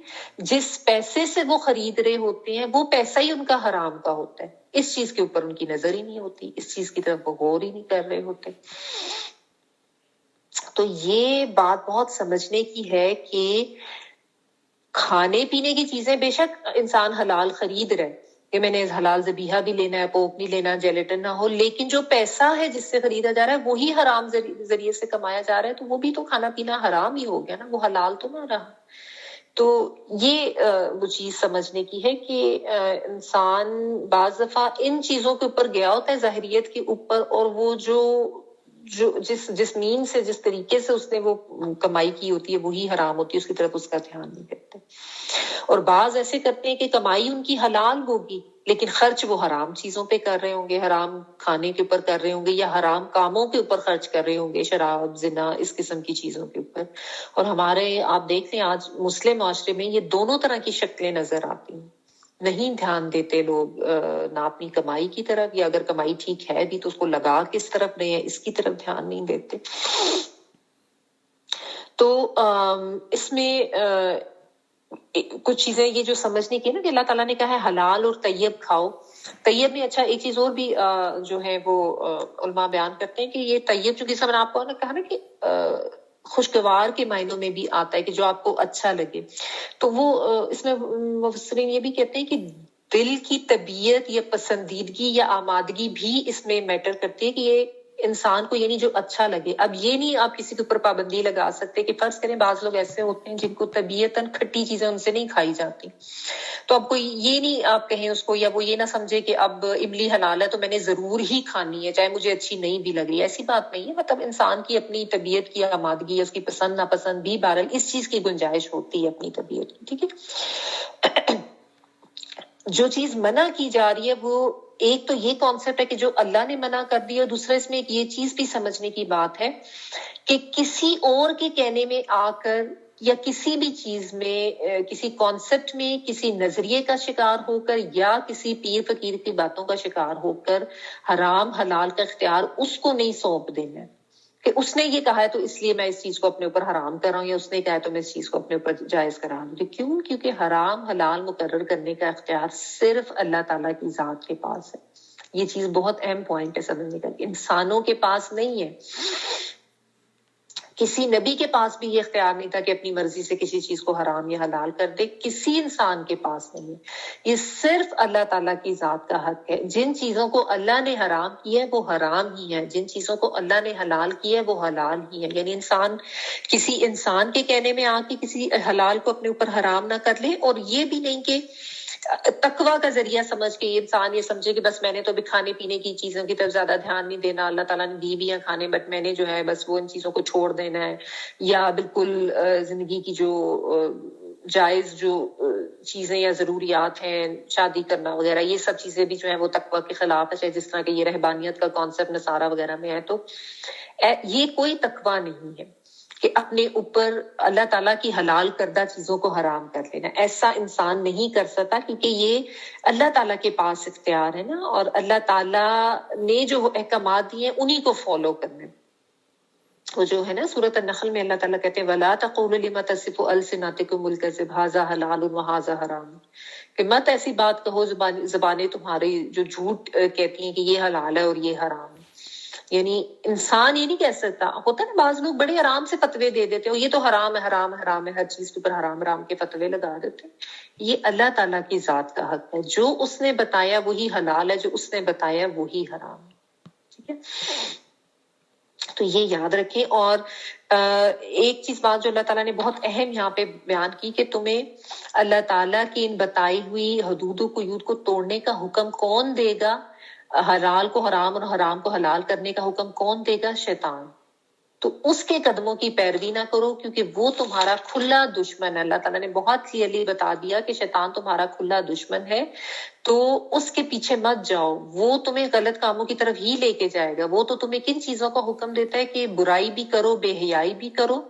جس پیسے سے وہ خرید رہے ہوتے ہیں وہ پیسہ ہی ان کا حرام کا ہوتا ہے، اس چیز کے اوپر ان کی نظر ہی نہیں ہوتی، اس چیز کی طرف وہ غور ہی نہیں کر رہے ہوتے۔ تو یہ بات بہت سمجھنے کی ہے کہ کھانے پینے کی چیزیں بے شک انسان حلال خرید رہے کہ میں نے حلال ذبیحہ بھی لینا ہے، پوک نہیں لینا، جیلیٹن نہ ہو، لیکن جو پیسہ ہے جس سے خریدا جا رہا ہے وہی حرام ذریعے سے کمایا جا رہا ہے، تو وہ بھی تو کھانا پینا حرام ہی ہو گیا نا، وہ حلال تو نہ رہا۔ تو یہ وہ چیز سمجھنے کی ہے کہ انسان بعض دفعہ ان چیزوں کے اوپر گیا ہوتا ہے، ظاہریت کے اوپر، اور وہ جو جس مین سے، جس طریقے سے اس نے وہ کمائی کی ہوتی ہے وہی حرام ہوتی ہے، اس کی طرف اس کا دھیان نہیں کرتے۔ اور بعض ایسے کرتے ہیں کہ کمائی ان کی حلال ہوگی لیکن خرچ وہ حرام چیزوں پہ کر رہے ہوں گے، حرام کھانے کے اوپر کر رہے ہوں گے، یا حرام کاموں کے اوپر خرچ کر رہے ہوں گے، شراب، زنا، اس قسم کی چیزوں کے اوپر۔ اور ہمارے آپ دیکھتے ہیں آج مسلم معاشرے میں یہ دونوں طرح کی شکلیں نظر آتی ہیں، نہیں دھیان دیتے لوگ نہ اپنی کمائی کی طرف، یا اگر کمائی ٹھیک ہے بھی تو اس کو لگا کس طرف رہے ہیں، اس کی طرف دھیان نہیں دیتے۔ تو اس میں کچھ چیزیں یہ جو سمجھنے کی نا کہ اللہ تعالیٰ نے کہا ہے حلال اور طیب کھاؤ۔ طیب میں اچھا ایک چیز اور بھی جو ہے وہ علماء بیان کرتے ہیں کہ یہ طیب چونکہ سب نے آپ کو کہا نا کہ خوشگوار کے معنوں میں بھی آتا ہے کہ جو آپ کو اچھا لگے، تو وہ اس میں مفسرین یہ بھی کہتے ہیں کہ دل کی طبیعت یا پسندیدگی یا آمادگی بھی اس میں میٹر کرتی ہے کہ یہ انسان کو یعنی جو اچھا لگے۔ اب یہ نہیں آپ کسی کے اوپر پابندی لگا سکتے کہ فرض کریں بعض لوگ ایسے ہوتے ہیں جن کو طبیعتاً کھٹی چیزیں ان سے نہیں کھائی جاتی، تو اب کوئی یہ نہیں آپ کہیں اس کو، یا وہ یہ نہ سمجھے کہ اب املی حلال ہے تو میں نے ضرور ہی کھانی ہے چاہے مجھے اچھی نہیں بھی لگ رہی، ایسی بات نہیں ہے۔ مطلب انسان کی اپنی طبیعت کی آمادگی، اس کی پسند ناپسند بھی بہرحال اس چیز کی گنجائش ہوتی ہے اپنی طبیعت کی، ٹھیک ہے۔ جو چیز منع کی جا رہی ہے وہ ایک تو یہ کانسیپٹ ہے کہ جو اللہ نے منع کر دیا، اور دوسرا اس میں ایک یہ چیز بھی سمجھنے کی بات ہے کہ کسی اور کے کہنے میں آ کر یا کسی بھی چیز میں، کسی کانسیپٹ میں کسی نظریے کا شکار ہو کر یا کسی پیر فقیر کی باتوں کا شکار ہو کر حرام حلال کا اختیار اس کو نہیں سونپ دینا ہے کہ اس نے یہ کہا ہے تو اس لیے میں اس چیز کو اپنے اوپر حرام کر رہا ہوں، یا اس نے کہا ہے تو میں اس چیز کو اپنے اوپر جائز کرا رہا ہوں۔ کیوں؟ کیونکہ حرام حلال مقرر کرنے کا اختیار صرف اللہ تعالیٰ کی ذات کے پاس ہے۔ یہ چیز بہت اہم پوائنٹ ہے سمجھنے کا، انسانوں کے پاس نہیں ہے، کسی نبی کے پاس بھی یہ اختیار نہیں تھا کہ اپنی مرضی سے کسی چیز کو حرام یا حلال کر دے، کسی انسان کے پاس نہیں ہے، یہ صرف اللہ تعالیٰ کی ذات کا حق ہے۔ جن چیزوں کو اللہ نے حرام کیا ہے وہ حرام ہی ہے، جن چیزوں کو اللہ نے حلال کیا ہے وہ حلال ہی ہے۔ یعنی انسان کسی انسان کے کہنے میں آ کے کسی حلال کو اپنے اوپر حرام نہ کر لے، اور یہ بھی نہیں کہ تقوی کا ذریعہ سمجھ کے انسان یہ سمجھے کہ بس میں نے تو ابھی کھانے پینے کی چیزوں کی طرف زیادہ دھیان نہیں دینا، اللہ تعالیٰ نے دی بھی ہیں کھانے بٹ میں نے جو ہے بس وہ ان چیزوں کو چھوڑ دینا ہے، یا بالکل زندگی کی جو جائز جو چیزیں یا ضروریات ہیں، شادی کرنا وغیرہ، یہ سب چیزیں بھی جو ہیں وہ تقوی کے خلاف ہے، جس طرح کہ یہ رہبانیت کا کانسیپٹ نصارہ وغیرہ میں ہے۔ تو یہ کوئی تقوی نہیں ہے کہ کہ اپنے اوپر اللہ تعالیٰ کی حلال کردہ چیزوں کو حرام کر لینا. ایسا انسان نہیں کر سکتا کیونکہ یہ اللہ تعالیٰ کے پاس اختیار ہے نا, اور اللہ تعالیٰ نے جو احکامات دیے ہیں انہی کو فالو کرنے. وہ جو ہے نا سورۃ النحل میں اللہ تعالیٰ کہتے ہیں وَلَا تَقُولُوا لِمَا تَصِفُ أَلْسِنَتُكُمُ الْكَذِبَ هَٰذَا حَلَالٌ وَهَٰذَا حَرَامٌ, کہ مت ایسی بات کہو زبانیں تمہاری جو جھوٹ کہتی ہیں کہ یہ حلال ہے اور یہ حرام ہے. یعنی انسان یہ نہیں کہہ سکتا. ہوتا ہے نا بعض لوگ بڑے آرام سے فتوے دے دیتے ہیں, یہ تو حرام ہے حرام حرام ہے, ہر چیز کے اوپر حرام حرام کے فتوے لگا دیتے ہیں. یہ اللہ تعالیٰ کی ذات کا حق ہے, جو اس نے بتایا وہی حلال ہے, جو اس نے بتایا وہی حرام ہے. ٹھیک ہے, تو یہ یاد رکھیں. اور ایک چیز بات جو اللہ تعالیٰ نے بہت اہم یہاں پہ بیان کی کہ تمہیں اللہ تعالیٰ کی ان بتائی ہوئی حدود و قیود کو توڑنے کا حکم کون دے گا, حلال کو حرام اور حرام کو حلال کرنے کا حکم کون دے گا؟ شیطان. تو اس کے قدموں کی پیروی نہ کرو کیونکہ وہ تمہارا کھلا دشمن ہے. اللہ تعالیٰ نے بہت کلیئرلی بتا دیا کہ شیطان تمہارا کھلا دشمن ہے, تو اس کے پیچھے مت جاؤ, وہ تمہیں غلط کاموں کی طرف ہی لے کے جائے گا. وہ تو تمہیں کن چیزوں کا حکم دیتا ہے کہ برائی بھی کرو, بے حیائی بھی کرو,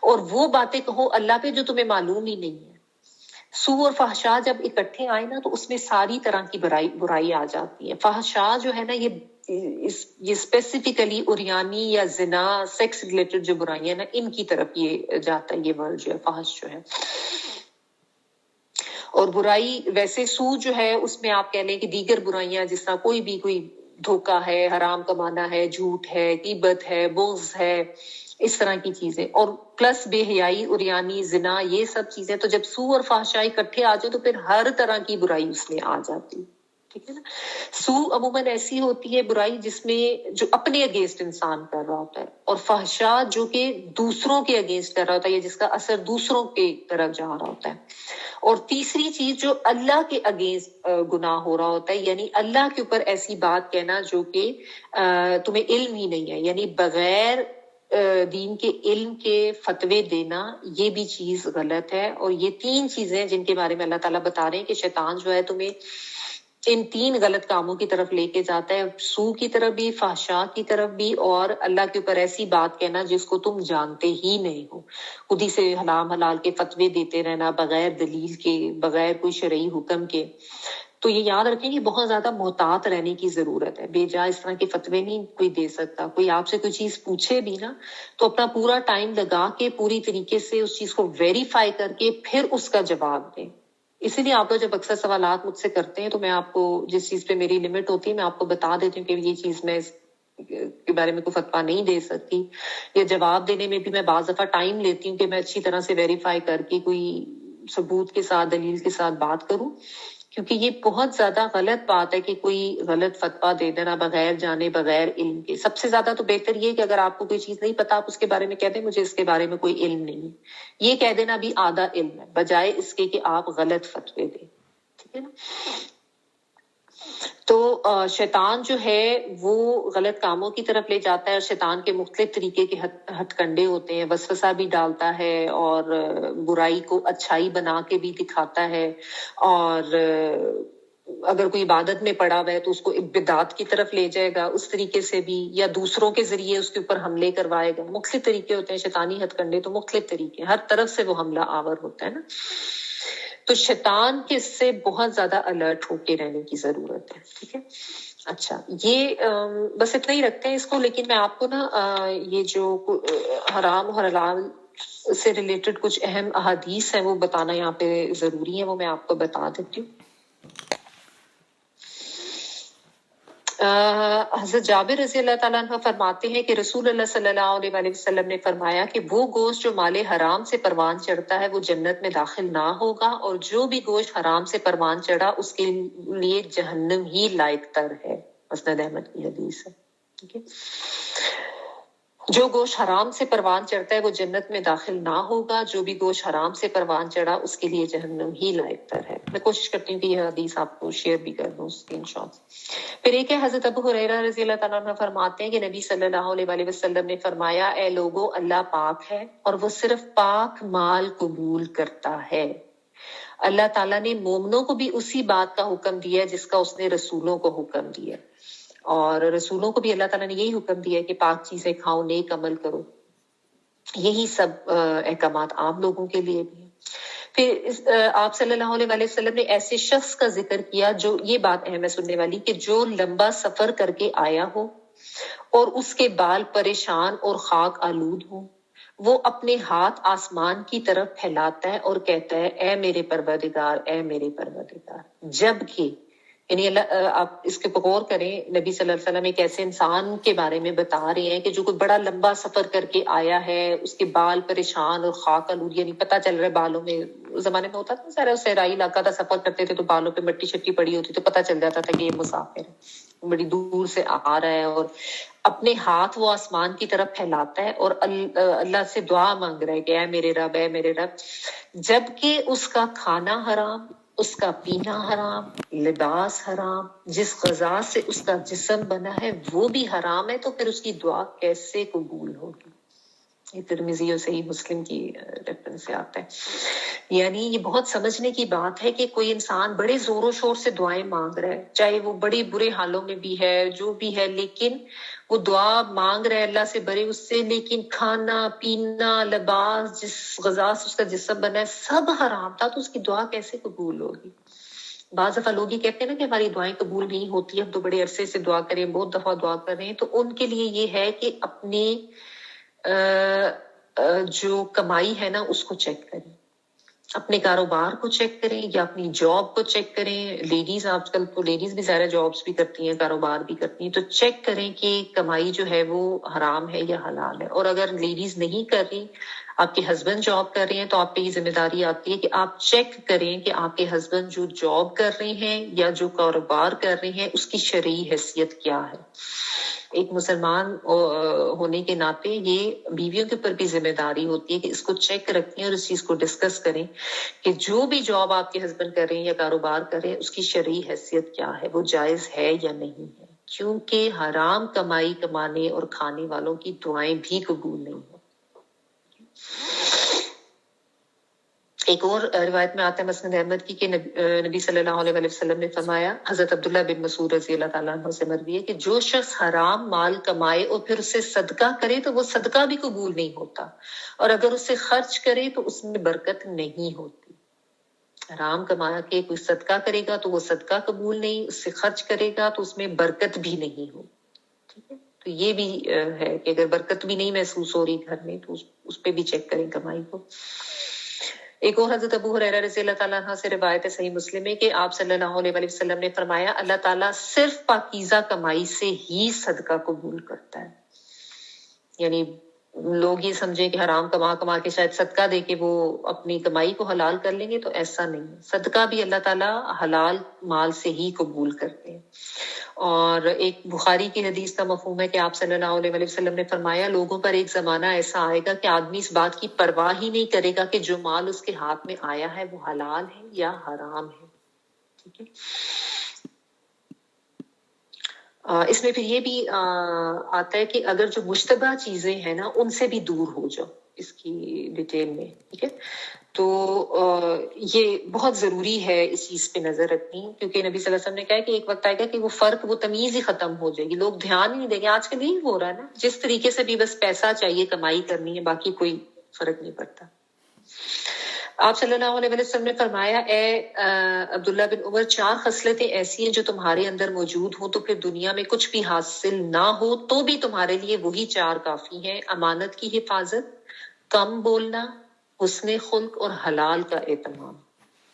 اور وہ باتیں کہو اللہ پہ جو تمہیں معلوم ہی نہیں ہے. سو اور فحشا جب اکٹھے آئے نا تو اس میں ساری طرح کی برائی آ جاتی ہے. فحشا جو ہے نا یہ اسپیسیفکلی اوریانی یا زنا سیکس ریلیٹڈ جو برائیاں نا ان کی طرف یہ جاتا ہے, یہ ورڈ جو ہے فحش جو ہے. اور برائی ویسے سو جو ہے اس میں آپ کہہ لیں کہ دیگر برائیاں جس طرح کوئی دھوکہ ہے, حرام کمانا ہے, جھوٹ ہے, غیبت ہے, بغض ہے, اس طرح کی چیزیں, اور پلس بے حیائی, اوریانی, زنا, یہ سب چیزیں. تو جب سو اور فحشائی اکٹھے آ جائے تو پھر ہر طرح کی برائی اس میں آ جاتی. ٹھیک ہے نا. سو عموماً ایسی ہوتی ہے برائی جس میں جو اپنے اگینسٹ انسان کر رہا ہوتا ہے, اور فحشا جو کہ دوسروں کے اگینسٹ کر رہا ہوتا ہے یا جس کا اثر دوسروں کے طرف جا رہا ہوتا ہے. اور تیسری چیز جو اللہ کے اگینسٹ گناہ ہو رہا ہوتا ہے, یعنی اللہ کے اوپر ایسی بات کہنا جو کہ تمہیں علم ہی نہیں ہے, یعنی بغیر دین کے علم کے فتوے دینا, یہ بھی چیز غلط ہے. اور یہ تین چیزیں جن کے بارے میں اللہ تعالیٰ بتا رہے ہیں کہ شیطان جو ہے تمہیں ان تین غلط کاموں کی طرف لے کے جاتا ہے, سو کی طرف بھی, فحشا کی طرف بھی, اور اللہ کے اوپر ایسی بات کہنا جس کو تم جانتے ہی نہیں ہو. خود ہی سے حرام حلال کے فتوے دیتے رہنا بغیر دلیل کے, بغیر کوئی شرعی حکم کے. تو یہ یاد رکھیں کہ بہت زیادہ محتاط رہنے کی ضرورت ہے. بے جا اس طرح کے فتوے نہیں کوئی دے سکتا. کوئی آپ سے کوئی چیز پوچھے بھی نا تو اپنا پورا ٹائم لگا کے پوری طریقے سے اس چیز کو ویریفائی کر کے پھر اس کا جواب دیں. اسی لیے آپ لوگ جب اکثر سوالات مجھ سے کرتے ہیں تو میں آپ کو جس چیز پہ میری لمٹ ہوتی ہے میں آپ کو بتا دیتی ہوں کہ یہ چیز میں اس کے بارے میں کوئی فتویٰ نہیں دے سکتی, یا جواب دینے میں بھی میں بعض دفعہ ٹائم لیتی ہوں کہ میں اچھی طرح سے ویریفائی کر کے کوئی ثبوت کے ساتھ, دلیل کے ساتھ بات کروں. کیونکہ یہ بہت زیادہ غلط بات ہے کہ کوئی غلط فتویٰ دے دینا بغیر جانے, بغیر علم کے. سب سے زیادہ تو بہتر یہ کہ اگر آپ کو کوئی چیز نہیں پتا آپ اس کے بارے میں کہہ دیں مجھے اس کے بارے میں کوئی علم نہیں ہے. یہ کہہ دینا بھی آدھا علم ہے, بجائے اس کے کہ آپ غلط فتوے دیں. ٹھیک ہے نا. تو شیطان جو ہے وہ غلط کاموں کی طرف لے جاتا ہے, اور شیطان کے مختلف طریقے کے ہتھ کنڈے ہوتے ہیں. وسوسہ بھی ڈالتا ہے, اور برائی کو اچھائی بنا کے بھی دکھاتا ہے, اور اگر کوئی عبادت میں پڑا ہوا ہے تو اس کو بدعت کی طرف لے جائے گا اس طریقے سے بھی, یا دوسروں کے ذریعے اس کے اوپر حملے کروائے گا. مختلف طریقے ہوتے ہیں شیطانی ہتھ کنڈے, تو مختلف طریقے, ہر طرف سے وہ حملہ آور ہوتا ہے نا. تو شیطان کے سے بہت زیادہ الرٹ ہو کے رہنے کی ضرورت ہے. ٹھیک ہے. اچھا, یہ بس اتنا ہی رکھتے ہیں اس کو. لیکن میں آپ کو نا یہ جو حرام اور حلال سے ریلیٹڈ کچھ اہم احادیث ہیں وہ بتانا یہاں پہ ضروری ہے, وہ میں آپ کو بتا دیتی ہوں. حضرت جابر رضی اللہ تعالیٰ عنہ فرماتے ہیں کہ رسول اللہ صلی اللہ علیہ وسلم نے فرمایا کہ وہ گوشت جو مال حرام سے پروان چڑھتا ہے وہ جنت میں داخل نہ ہوگا, اور جو بھی گوشت حرام سے پروان چڑھا اس کے لیے جہنم ہی لائق تر ہے. مسند احمد کی حدیث ہے. ٹھیک ہے. جو گوشت حرام سے پروان چڑھتا ہے وہ جنت میں داخل نہ ہوگا, جو بھی گوشت حرام سے پروان چڑھا اس کے لیے جہنم ہی لائق تر ہے. میں کوشش کرتی ہوں کہ یہ حدیث آپ کو شیئر بھی کر دوں اسکرین شاٹ. پھر ایک ہے حضرت ابو ہریرہ رضی اللہ تعالیٰ عنہ فرماتے ہیں کہ نبی صلی اللہ علیہ وسلم نے فرمایا, اے لوگو اللہ پاک ہے اور وہ صرف پاک مال قبول کرتا ہے. اللہ تعالیٰ نے مومنوں کو بھی اسی بات کا حکم دیا جس کا اس نے رسولوں کو حکم دیا, اور رسولوں کو بھی اللہ تعالیٰ نے یہی حکم دیا کہ پاک چیزیں کھاؤ, نیک عمل کرو. یہی سب احکامات عام لوگوں کے لیے بھی ہیں۔ پھر آپ صلی اللہ علیہ وآلہ وسلم نے ایسے شخص کا ذکر کیا جو، یہ بات اہم ہے سننے والی، کہ جو لمبا سفر کر کے آیا ہو اور اس کے بال پریشان اور خاک آلود ہوں، وہ اپنے ہاتھ آسمان کی طرف پھیلاتا ہے اور کہتا ہے اے میرے پروردگار، اے میرے پروردگار، جبکہ یعنی اللہ، آپ اس کے غور کریں، نبی صلی اللہ علیہ وسلم ایک ایسے انسان کے بارے میں بتا رہے ہیں کہ جو کوئی بڑا لمبا سفر کر کے آیا ہے، اس کے بال پریشان اور خاک آلود، یعنی پتہ چل رہا ہے بالوں میں، اس زمانے میں ہوتا تھا سارا صحرائی علاقہ تھا، سفر کرتے تھے تو بالوں پہ مٹی شٹی پڑی ہوتی تو پتہ چل جاتا تھا کہ یہ مسافر ہے، بڑی دور سے آ رہا ہے، اور اپنے ہاتھ وہ آسمان کی طرف پھیلاتا ہے اور اللہ سے دعا مانگ رہا ہے کہ اے میرے رب، اے میرے رب، جبکہ اس کا کھانا حرام، اس کا پینا حرام، لباس حرام، جس غذا سے اس کا جسم بنا ہے وہ بھی حرام ہے، تو پھر اس کی دعا کیسے قبول ہوگی؟ یہ ترمذی اور صحیح مسلم کی ریفرنس سے آتا ہے۔ یعنی یہ بہت سمجھنے کی بات ہے کہ کوئی انسان بڑے زور و شور سے دعائیں مانگ رہا ہے، چاہے وہ بڑے برے حالوں میں بھی ہے، جو بھی ہے، لیکن وہ دعا مانگ رہا ہے اللہ سے بڑے اس سے، لیکن کھانا پینا، لباس، جس غذا سے اس کا جسم بنا ہے سب حرام تھا، تو اس کی دعا کیسے قبول ہوگی؟ بعض دفعہ لوگ یہ کہتے ہیں نا کہ ہماری دعائیں قبول نہیں ہوتی، ہم تو بڑے عرصے سے دعا کریں، بہت دفعہ دعا کر رہے ہیں، تو ان کے لیے یہ ہے کہ اپنے جو کمائی ہے نا اس کو چیک کریں، اپنے کاروبار کو چیک کریں یا اپنی جاب کو چیک کریں۔ لیڈیز، آج کل تو لیڈیز بھی ظاہر جابس بھی کرتی ہیں، کاروبار بھی کرتی ہیں، تو چیک کریں کہ کمائی جو ہے وہ حرام ہے یا حلال ہے۔ اور اگر لیڈیز نہیں کر رہی، آپ کے ہسبینڈ جاب کر رہے ہیں، تو آپ پہ یہ ذمہ داری آتی ہے کہ آپ چیک کریں کہ آپ کے ہسبینڈ جو جاب کر رہے ہیں یا جو کاروبار کر رہے ہیں اس کی شرعی حیثیت کیا ہے۔ ایک مسلمان ہونے کے ناطے یہ بیویوں کے اوپر بھی ذمہ داری ہوتی ہے کہ اس کو چیک رکھیں اور اس چیز کو ڈسکس کریں کہ جو بھی جاب آپ کے ہسبینڈ کر رہے ہیں یا کاروبار کر رہے ہیں اس کی شرعی حیثیت کیا ہے، وہ جائز ہے یا نہیں ہے، کیونکہ حرام کمائی کمانے اور کھانے والوں کی دعائیں بھی قبول نہیں ہیں۔ ایک اور روایت میں آتا ہے مسند احمد کی کہ نبی صلی اللہ علیہ وسلم نے فرمایا، حضرت عبداللہ بن مسعود رضی اللہ تعالیٰ عنہ سے مروی ہے کہ جو شخص حرام مال کمائے اور پھر اسے صدقہ کرے تو وہ صدقہ بھی قبول نہیں ہوتا، اور اگر اسے خرچ کرے تو اس میں برکت نہیں ہوتی۔ حرام کما کے کوئی صدقہ کرے گا تو وہ صدقہ قبول نہیں، اس سے خرچ کرے گا تو اس میں برکت بھی نہیں ہو۔ ٹھیک ہے، تو یہ بھی ہے کہ اگر برکت بھی نہیں محسوس ہو رہی گھر میں تو اس پہ بھی چیک کریں کمائی کو۔ ایک اور حضرت ابو ہریرہ رضی اللہ تعالیٰ عنہ سے روایت ہے صحیح مسلم میں کہ آپ صلی اللہ علیہ وسلم نے فرمایا اللہ تعالیٰ صرف پاکیزہ کمائی سے ہی صدقہ قبول کرتا ہے۔ یعنی لوگ یہ سمجھیں کہ حرام کما کے شاید صدقہ دے کے وہ اپنی کمائی کو حلال کر لیں گے، تو ایسا نہیں ہے، صدقہ بھی اللہ تعالیٰ حلال مال سے ہی قبول کرتے ہیں۔ اور ایک بخاری کی حدیث کا مفہوم ہے کہ آپ صلی اللہ علیہ وسلم نے فرمایا لوگوں پر ایک زمانہ ایسا آئے گا کہ آدمی اس بات کی پرواہ ہی نہیں کرے گا کہ جو مال اس کے ہاتھ میں آیا ہے وہ حلال ہے یا حرام ہے۔ ٹھیک ہے، اس میں پھر یہ بھی آتا ہے کہ اگر جو مشتبہ چیزیں ہیں نا ان سے بھی دور ہو جاؤ، اس کی ڈیٹیل میں۔ ٹھیک ہے، تو یہ بہت ضروری ہے اس چیز پہ نظر رکھنی، کیونکہ نبی صلی اللہ علیہ وسلم نے کہا کہ ایک وقت آئے گا کہ وہ فرق، وہ تمیز ہی ختم ہو جائے گی، لوگ دھیان ہی نہیں دیں گے۔ آج کل یہی ہو رہا ہے نا، جس طریقے سے بھی بس پیسہ چاہیے، کمائی کرنی ہے، باقی کوئی فرق نہیں پڑتا۔ آپ صلی اللہ علیہ وسلم نے فرمایا اے عبداللہ بن عمر، 4 خصلتیں ایسی ہیں جو تمہارے اندر موجود ہوں تو پھر دنیا میں کچھ بھی حاصل نہ ہو تو بھی تمہارے لیے وہی 4 کافی ہیں: امانت کی حفاظت، کم بولنا، حسن خلق اور حلال کا اہتمام۔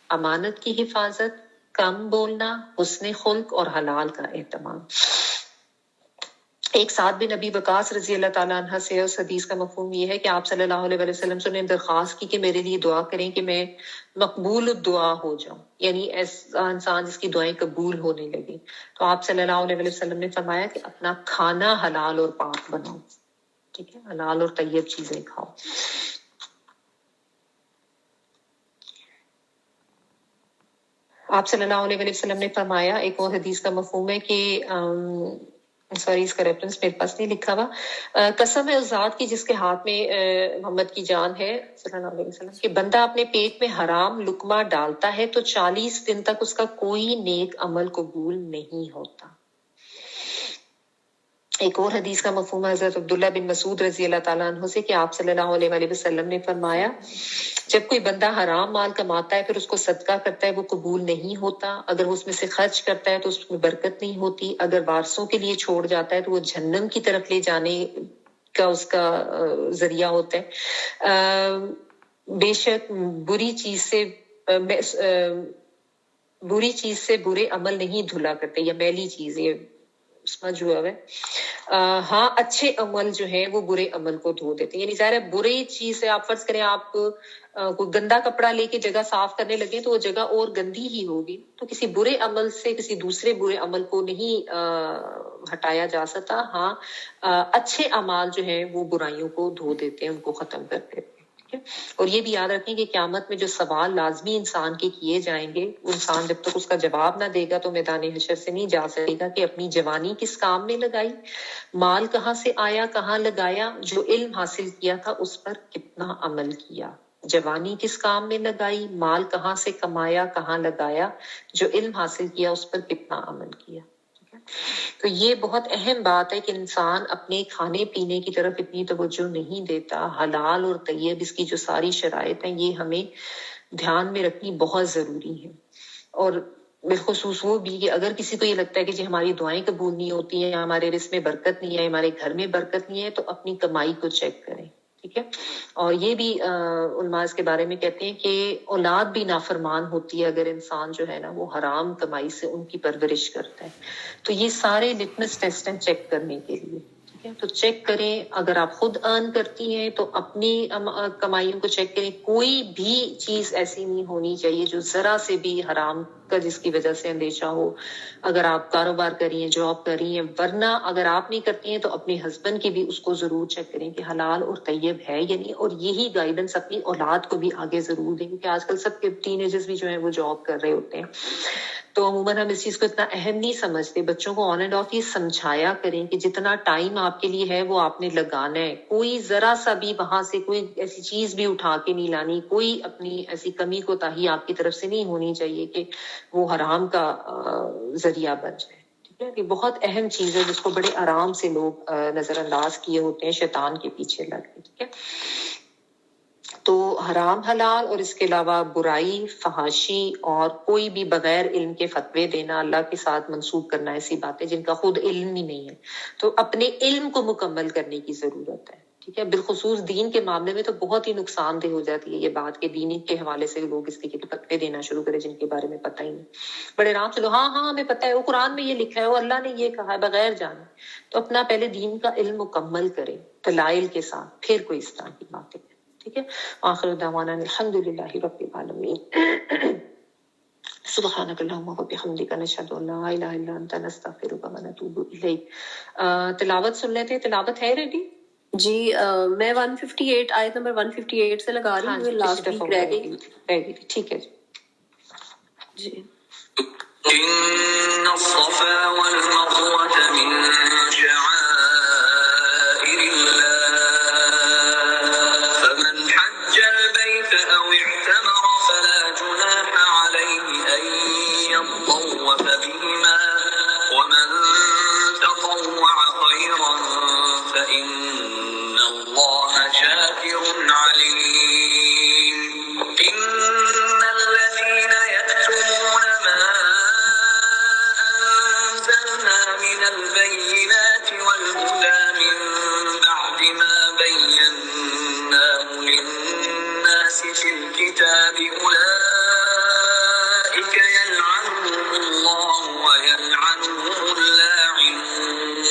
امانت کی حفاظت، کم بولنا، حسن خلق اور حلال کا اہتمام۔ ایک سعد بن ابی وقاص رضی اللہ تعالیٰ عنہ سے اس حدیث کا مفہوم یہ ہے کہ آپ صلی اللہ علیہ وسلم سے نے درخواست کی کہ میرے لیے دعا کریں کہ میں مقبول الدعا ہو جاؤں، یعنی ایسا انسان جس کی دعائیں قبول ہونے لگیں۔ تو آپ صلی اللہ علیہ وسلم نے فرمایا کہ اپنا کھانا حلال اور پاک بناؤ، ٹھیک ہے، حلال اور طیب چیزیں کھاؤ۔ آپ صلی اللہ علیہ وسلم نے فرمایا، ایک اور حدیث کا مفہوم ہے کہ سوری اس کا ریفرنس میرے پاس نہیں لکھا ہوا، قسم ہے اس ذات کی جس کے ہاتھ میں محمد کی جان ہے صلی اللہ علیہ وسلم، کہ بندہ اپنے پیٹ میں حرام لقمہ ڈالتا ہے تو 40 دن تک اس کا کوئی نیک عمل قبول نہیں ہوتا۔ ایک اور حدیث کا مفہوم ہے حضرت عبداللہ بن مسعود رضی اللہ تعالیٰ عنہ سے کہ آپ صلی اللہ علیہ وآلہ وسلم نے فرمایا جب کوئی بندہ حرام مال کماتا ہے پھر اس کو صدقہ کرتا ہے وہ قبول نہیں ہوتا، اگر وہ اس میں سے خرچ کرتا ہے تو اس میں برکت نہیں ہوتی، اگر وارثوں کے لیے چھوڑ جاتا ہے تو وہ جہنم کی طرف لے جانے کا اس کا ذریعہ ہوتا ہے۔ بے شک بری چیز سے برے عمل نہیں دھلا کرتے، یا میلی چیز یہ سمجھ ہوا ہے۔ ہاں اچھے عمل جو ہیں وہ برے عمل کو دھو دیتے ہیں، یعنی ظاہر ہے بری چیز سے آپ فرض کریں آپ کوئی گندا کپڑا لے کے جگہ صاف کرنے لگے تو وہ جگہ اور گندی ہی ہوگی، تو کسی برے عمل سے کسی دوسرے برے عمل کو نہیں ہٹایا جا سکتا۔ ہاں اچھے اعمال جو ہیں وہ برائیوں کو دھو دیتے ہیں، ان کو ختم کر دیتے ہیں۔ اور یہ بھی یاد رکھیں کہ قیامت میں جو سوال لازمی انسان کے کیے جائیں گے، وہ انسان جب تک اس کا جواب نہ دے گا تو میدان حشر سے نہیں جا سکے گا کہ اپنی جوانی کس کام میں لگائی، مال کہاں سے آیا کہاں لگایا، جو علم حاصل کیا تھا اس پر کتنا عمل کیا۔ جوانی کس کام میں لگائی، مال کہاں سے کمایا کہاں لگایا، جو علم حاصل کیا اس پر کتنا عمل کیا۔ تو یہ بہت اہم بات ہے کہ انسان اپنے کھانے پینے کی طرف اتنی توجہ نہیں دیتا، حلال اور طیب اس کی جو ساری شرائط ہیں یہ ہمیں دھیان میں رکھنی بہت ضروری ہے۔ اور بالخصوص وہ بھی کہ اگر کسی کو یہ لگتا ہے کہ جی ہماری دعائیں قبول نہیں ہوتی ہیں یا ہمارے رزق میں برکت نہیں ہے، ہمارے گھر میں برکت نہیں ہے، تو اپنی کمائی کو چیک کریں، ٹھیک ہے۔ اور یہ بھی علماء اس کے بارے میں کہتے ہیں کہ اولاد بھی نافرمان ہوتی ہے اگر انسان جو ہے نا وہ حرام کمائی سے ان کی پرورش کرتا ہے۔ تو یہ سارے لٹمس ٹیسٹ ہیں چیک کرنے کے لیے، ٹھیک ہے۔ تو چیک کریں، اگر آپ خود ارن کرتی ہیں تو اپنی کمائیوں کو چیک کریں، کوئی بھی چیز ایسی نہیں ہونی چاہیے جو ذرا سے بھی حرام کا جس کی وجہ سے اندیشہ ہو۔ اگر آپ کاروبار کر رہی ہیں، جاب کر رہی ہیں، ورنہ اگر آپ نہیں کرتی ہیں تو اپنے ہسبینڈ کی بھی اس کو ضرور چیک کریں کہ حلال اور طیب ہے یا نہیں، اور یہی گائیڈنس اپنی اولاد کو بھی آگے ضرور دیں، کیونکہ آج کل سب کے ٹین ایجرز بھی جو ہیں وہ جاب کر رہے ہوتے ہیں، تو عموماً ہم اس چیز کو اتنا اہم نہیں سمجھتے۔ بچوں کو آن اینڈ آف یہ سمجھایا کریں کہ جتنا ٹائم آپ کے لیے ہے وہ آپ نے لگانا ہے، کوئی ذرا سا بھی وہاں سے کوئی ایسی چیز بھی اٹھا کے نہیں لانی، کوئی اپنی ایسی کمی کوتاہی آپ کی طرف سے نہیں ہونی چاہیے کہ وہ حرام کا ذریعہ بن جائے، ٹھیک ہے۔ کہ بہت اہم چیز ہے جس کو بڑے آرام سے لوگ نظر انداز کیے ہوتے ہیں شیطان کے پیچھے لگ کے، ٹھیک ہے۔ تو حرام حلال اور اس کے علاوہ برائی، فحاشی اور کوئی بھی بغیر علم کے فتوے دینا، اللہ کے ساتھ منسوب کرنا ایسی باتیں جن کا خود علم ہی نہیں ہے، تو اپنے علم کو مکمل کرنے کی ضرورت ہے، ٹھیک ہے۔ بالخصوص دین کے معاملے میں تو بہت ہی نقصان دہ ہو جاتی ہے یہ بات کہ دین کے حوالے سے لوگ اس کے فتوے دینا شروع کریں جن کے بارے میں پتہ ہی نہیں، بڑے آرام سے لو ہاں ہمیں پتہ ہے، وہ قرآن میں یہ لکھا ہے، وہ اللہ نے یہ کہا ہے، بغیر جانے۔ تو اپنا پہلے دین کا علم مکمل کریں دلائل کے ساتھ، پھر کوئی اس طرح کی باتیں، ٹھیک ہے۔ آخر دعوانا الحمدللہ رب العالمین۔ سبحانک اللہم و بحمدک نشہد ان لا الہ الا انت نستغفرک و نتوب الیک۔ تلاوت سن لیتے ہیں، تلاوت ہے ریڈی؟ جی میں 158 آیت نمبر 158 سے لگا رہی ہوں، لاسٹ ویک رہ گئی، ٹھیک ہے جی۔ إن الصفا والمروة من شعائر الله فمن حج البيت أو اعتمر فلا جناح عليه أن يطوف بهما ومن تطوع خيرا فإن الله شاكر عليم إن الذين يكتمون ما أنزلنا من البينات والهدى من بعد ما بيناه للناس في الكتاب أولئك يلعنهم الله ويلعنهم اللاعنون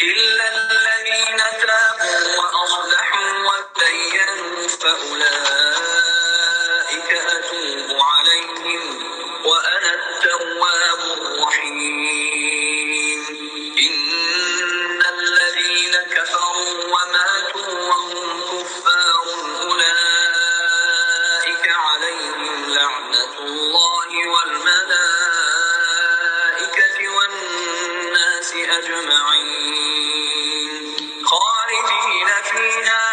إلا الذين تابوا وأصلحوا وبينوا فأولئك أتوب عليهم وأنا التواب الرحيم إن الذين كفروا وماتوا وهم كفار أولئك عليهم لعنة الله والملائكة والناس أجمعين خالدين فيها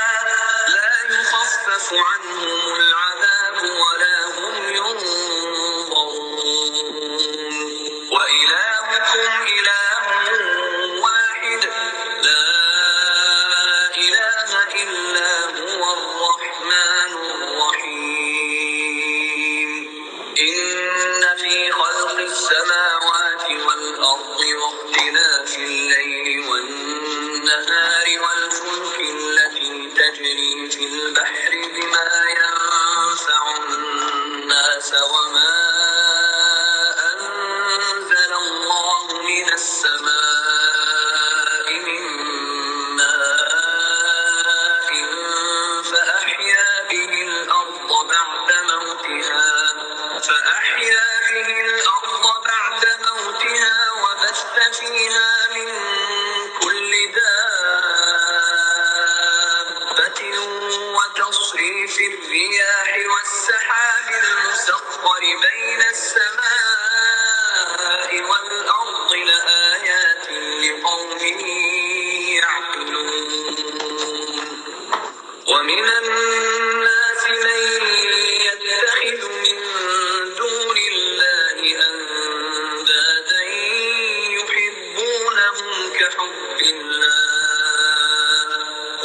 لا يخفف عنهم العذاب ولا هم ينظرون وإلهكم إله واحد ومن الناس من يتخذ من دون الله أندادا يحبونهم كحب الله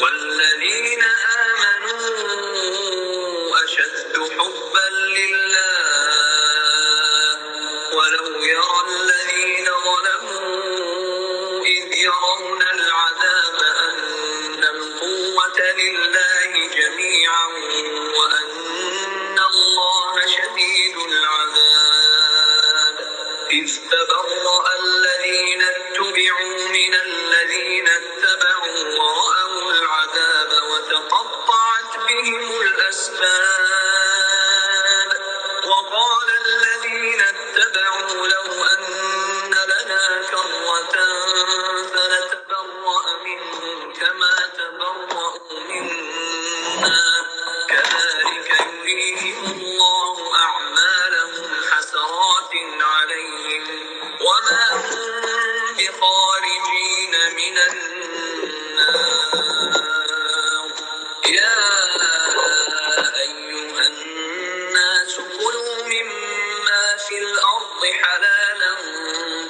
والذين آمنوا أشد حبا لله ولو يرى الذين ظلموا إذ يرون العذاب أن القوة لله جميعا وأن الله شديد العذاب إذ تبرأ الذين اتبعوا من الذين اتبعوا ورأوا العذاب وتقطعت بهم الأسباب وقال الذين اتبعوا لو أن لنا كرة فنتبرأ منهم كما تبرأوا منا كذلك يريهم الله أعمالهم حسرات عليهم وما هم بخارجين من النار يا أيها الناس كلوا مما في الأرض حلالا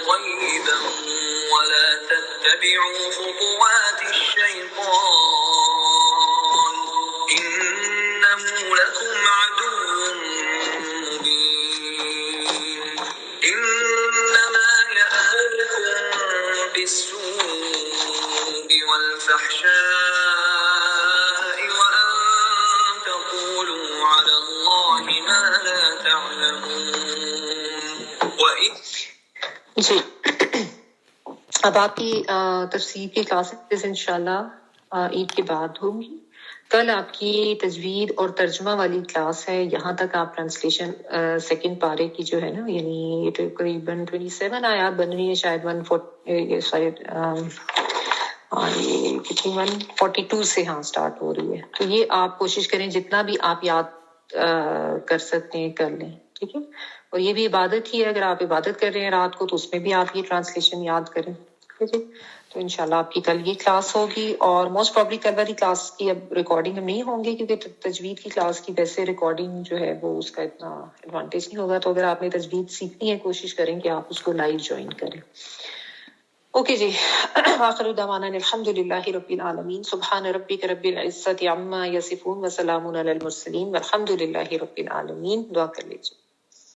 طيبا ولا تتبعوا خطوات الشيطان إنه لكم عدو مبين إنما يأمركم بالسوء والفحشاء وأن تقولوا على الله ما لا تعلمون وإن جی اب آپ کی تفسیر کی کلاسز انشاءاللہ عید کے بعد ہوگی. کل آپ کی تجوید اور ترجمہ والی کلاس ہے. یہاں تک آپ ٹرانسلیشن سیکنڈ پارے کی جو ہے نا یعنی تقریباً 27 آیات بن رہی ہے شاید 142 سے سٹارٹ ہو رہی ہے. تو یہ آپ کوشش کریں جتنا بھی آپ یاد کر سکتے ہیں کر لیں, ٹھیک ہے. اور یہ بھی عبادت ہی ہے, اگر آپ عبادت کر رہے ہیں رات کو تو اس میں بھی آپ یہ ٹرانسلیشن یاد کریں, ٹھیک ہے. تو انشاءاللہ آپ کی کل یہ کلاس ہوگی اور موسٹ پرابلی کل والی کلاس کی اب ریکارڈنگ نہیں ہوں گی کیونکہ تجوید کی کلاس کی ویسے ریکارڈنگ جو ہے وہ اس کا اتنا ایڈوانٹیج نہیں ہوگا. تو اگر آپ نے تجوید سیکھنی ہے کوشش کریں کہ آپ اس کو لائیو جوائن کریں. اوکے جی, آخر دعوانا الحمدللہ رب العالمین, سبحان ربک رب العزت عما یصفون وسلام علی المرسلین والحمدللہ رب العالمین. دعا کر لیجیے.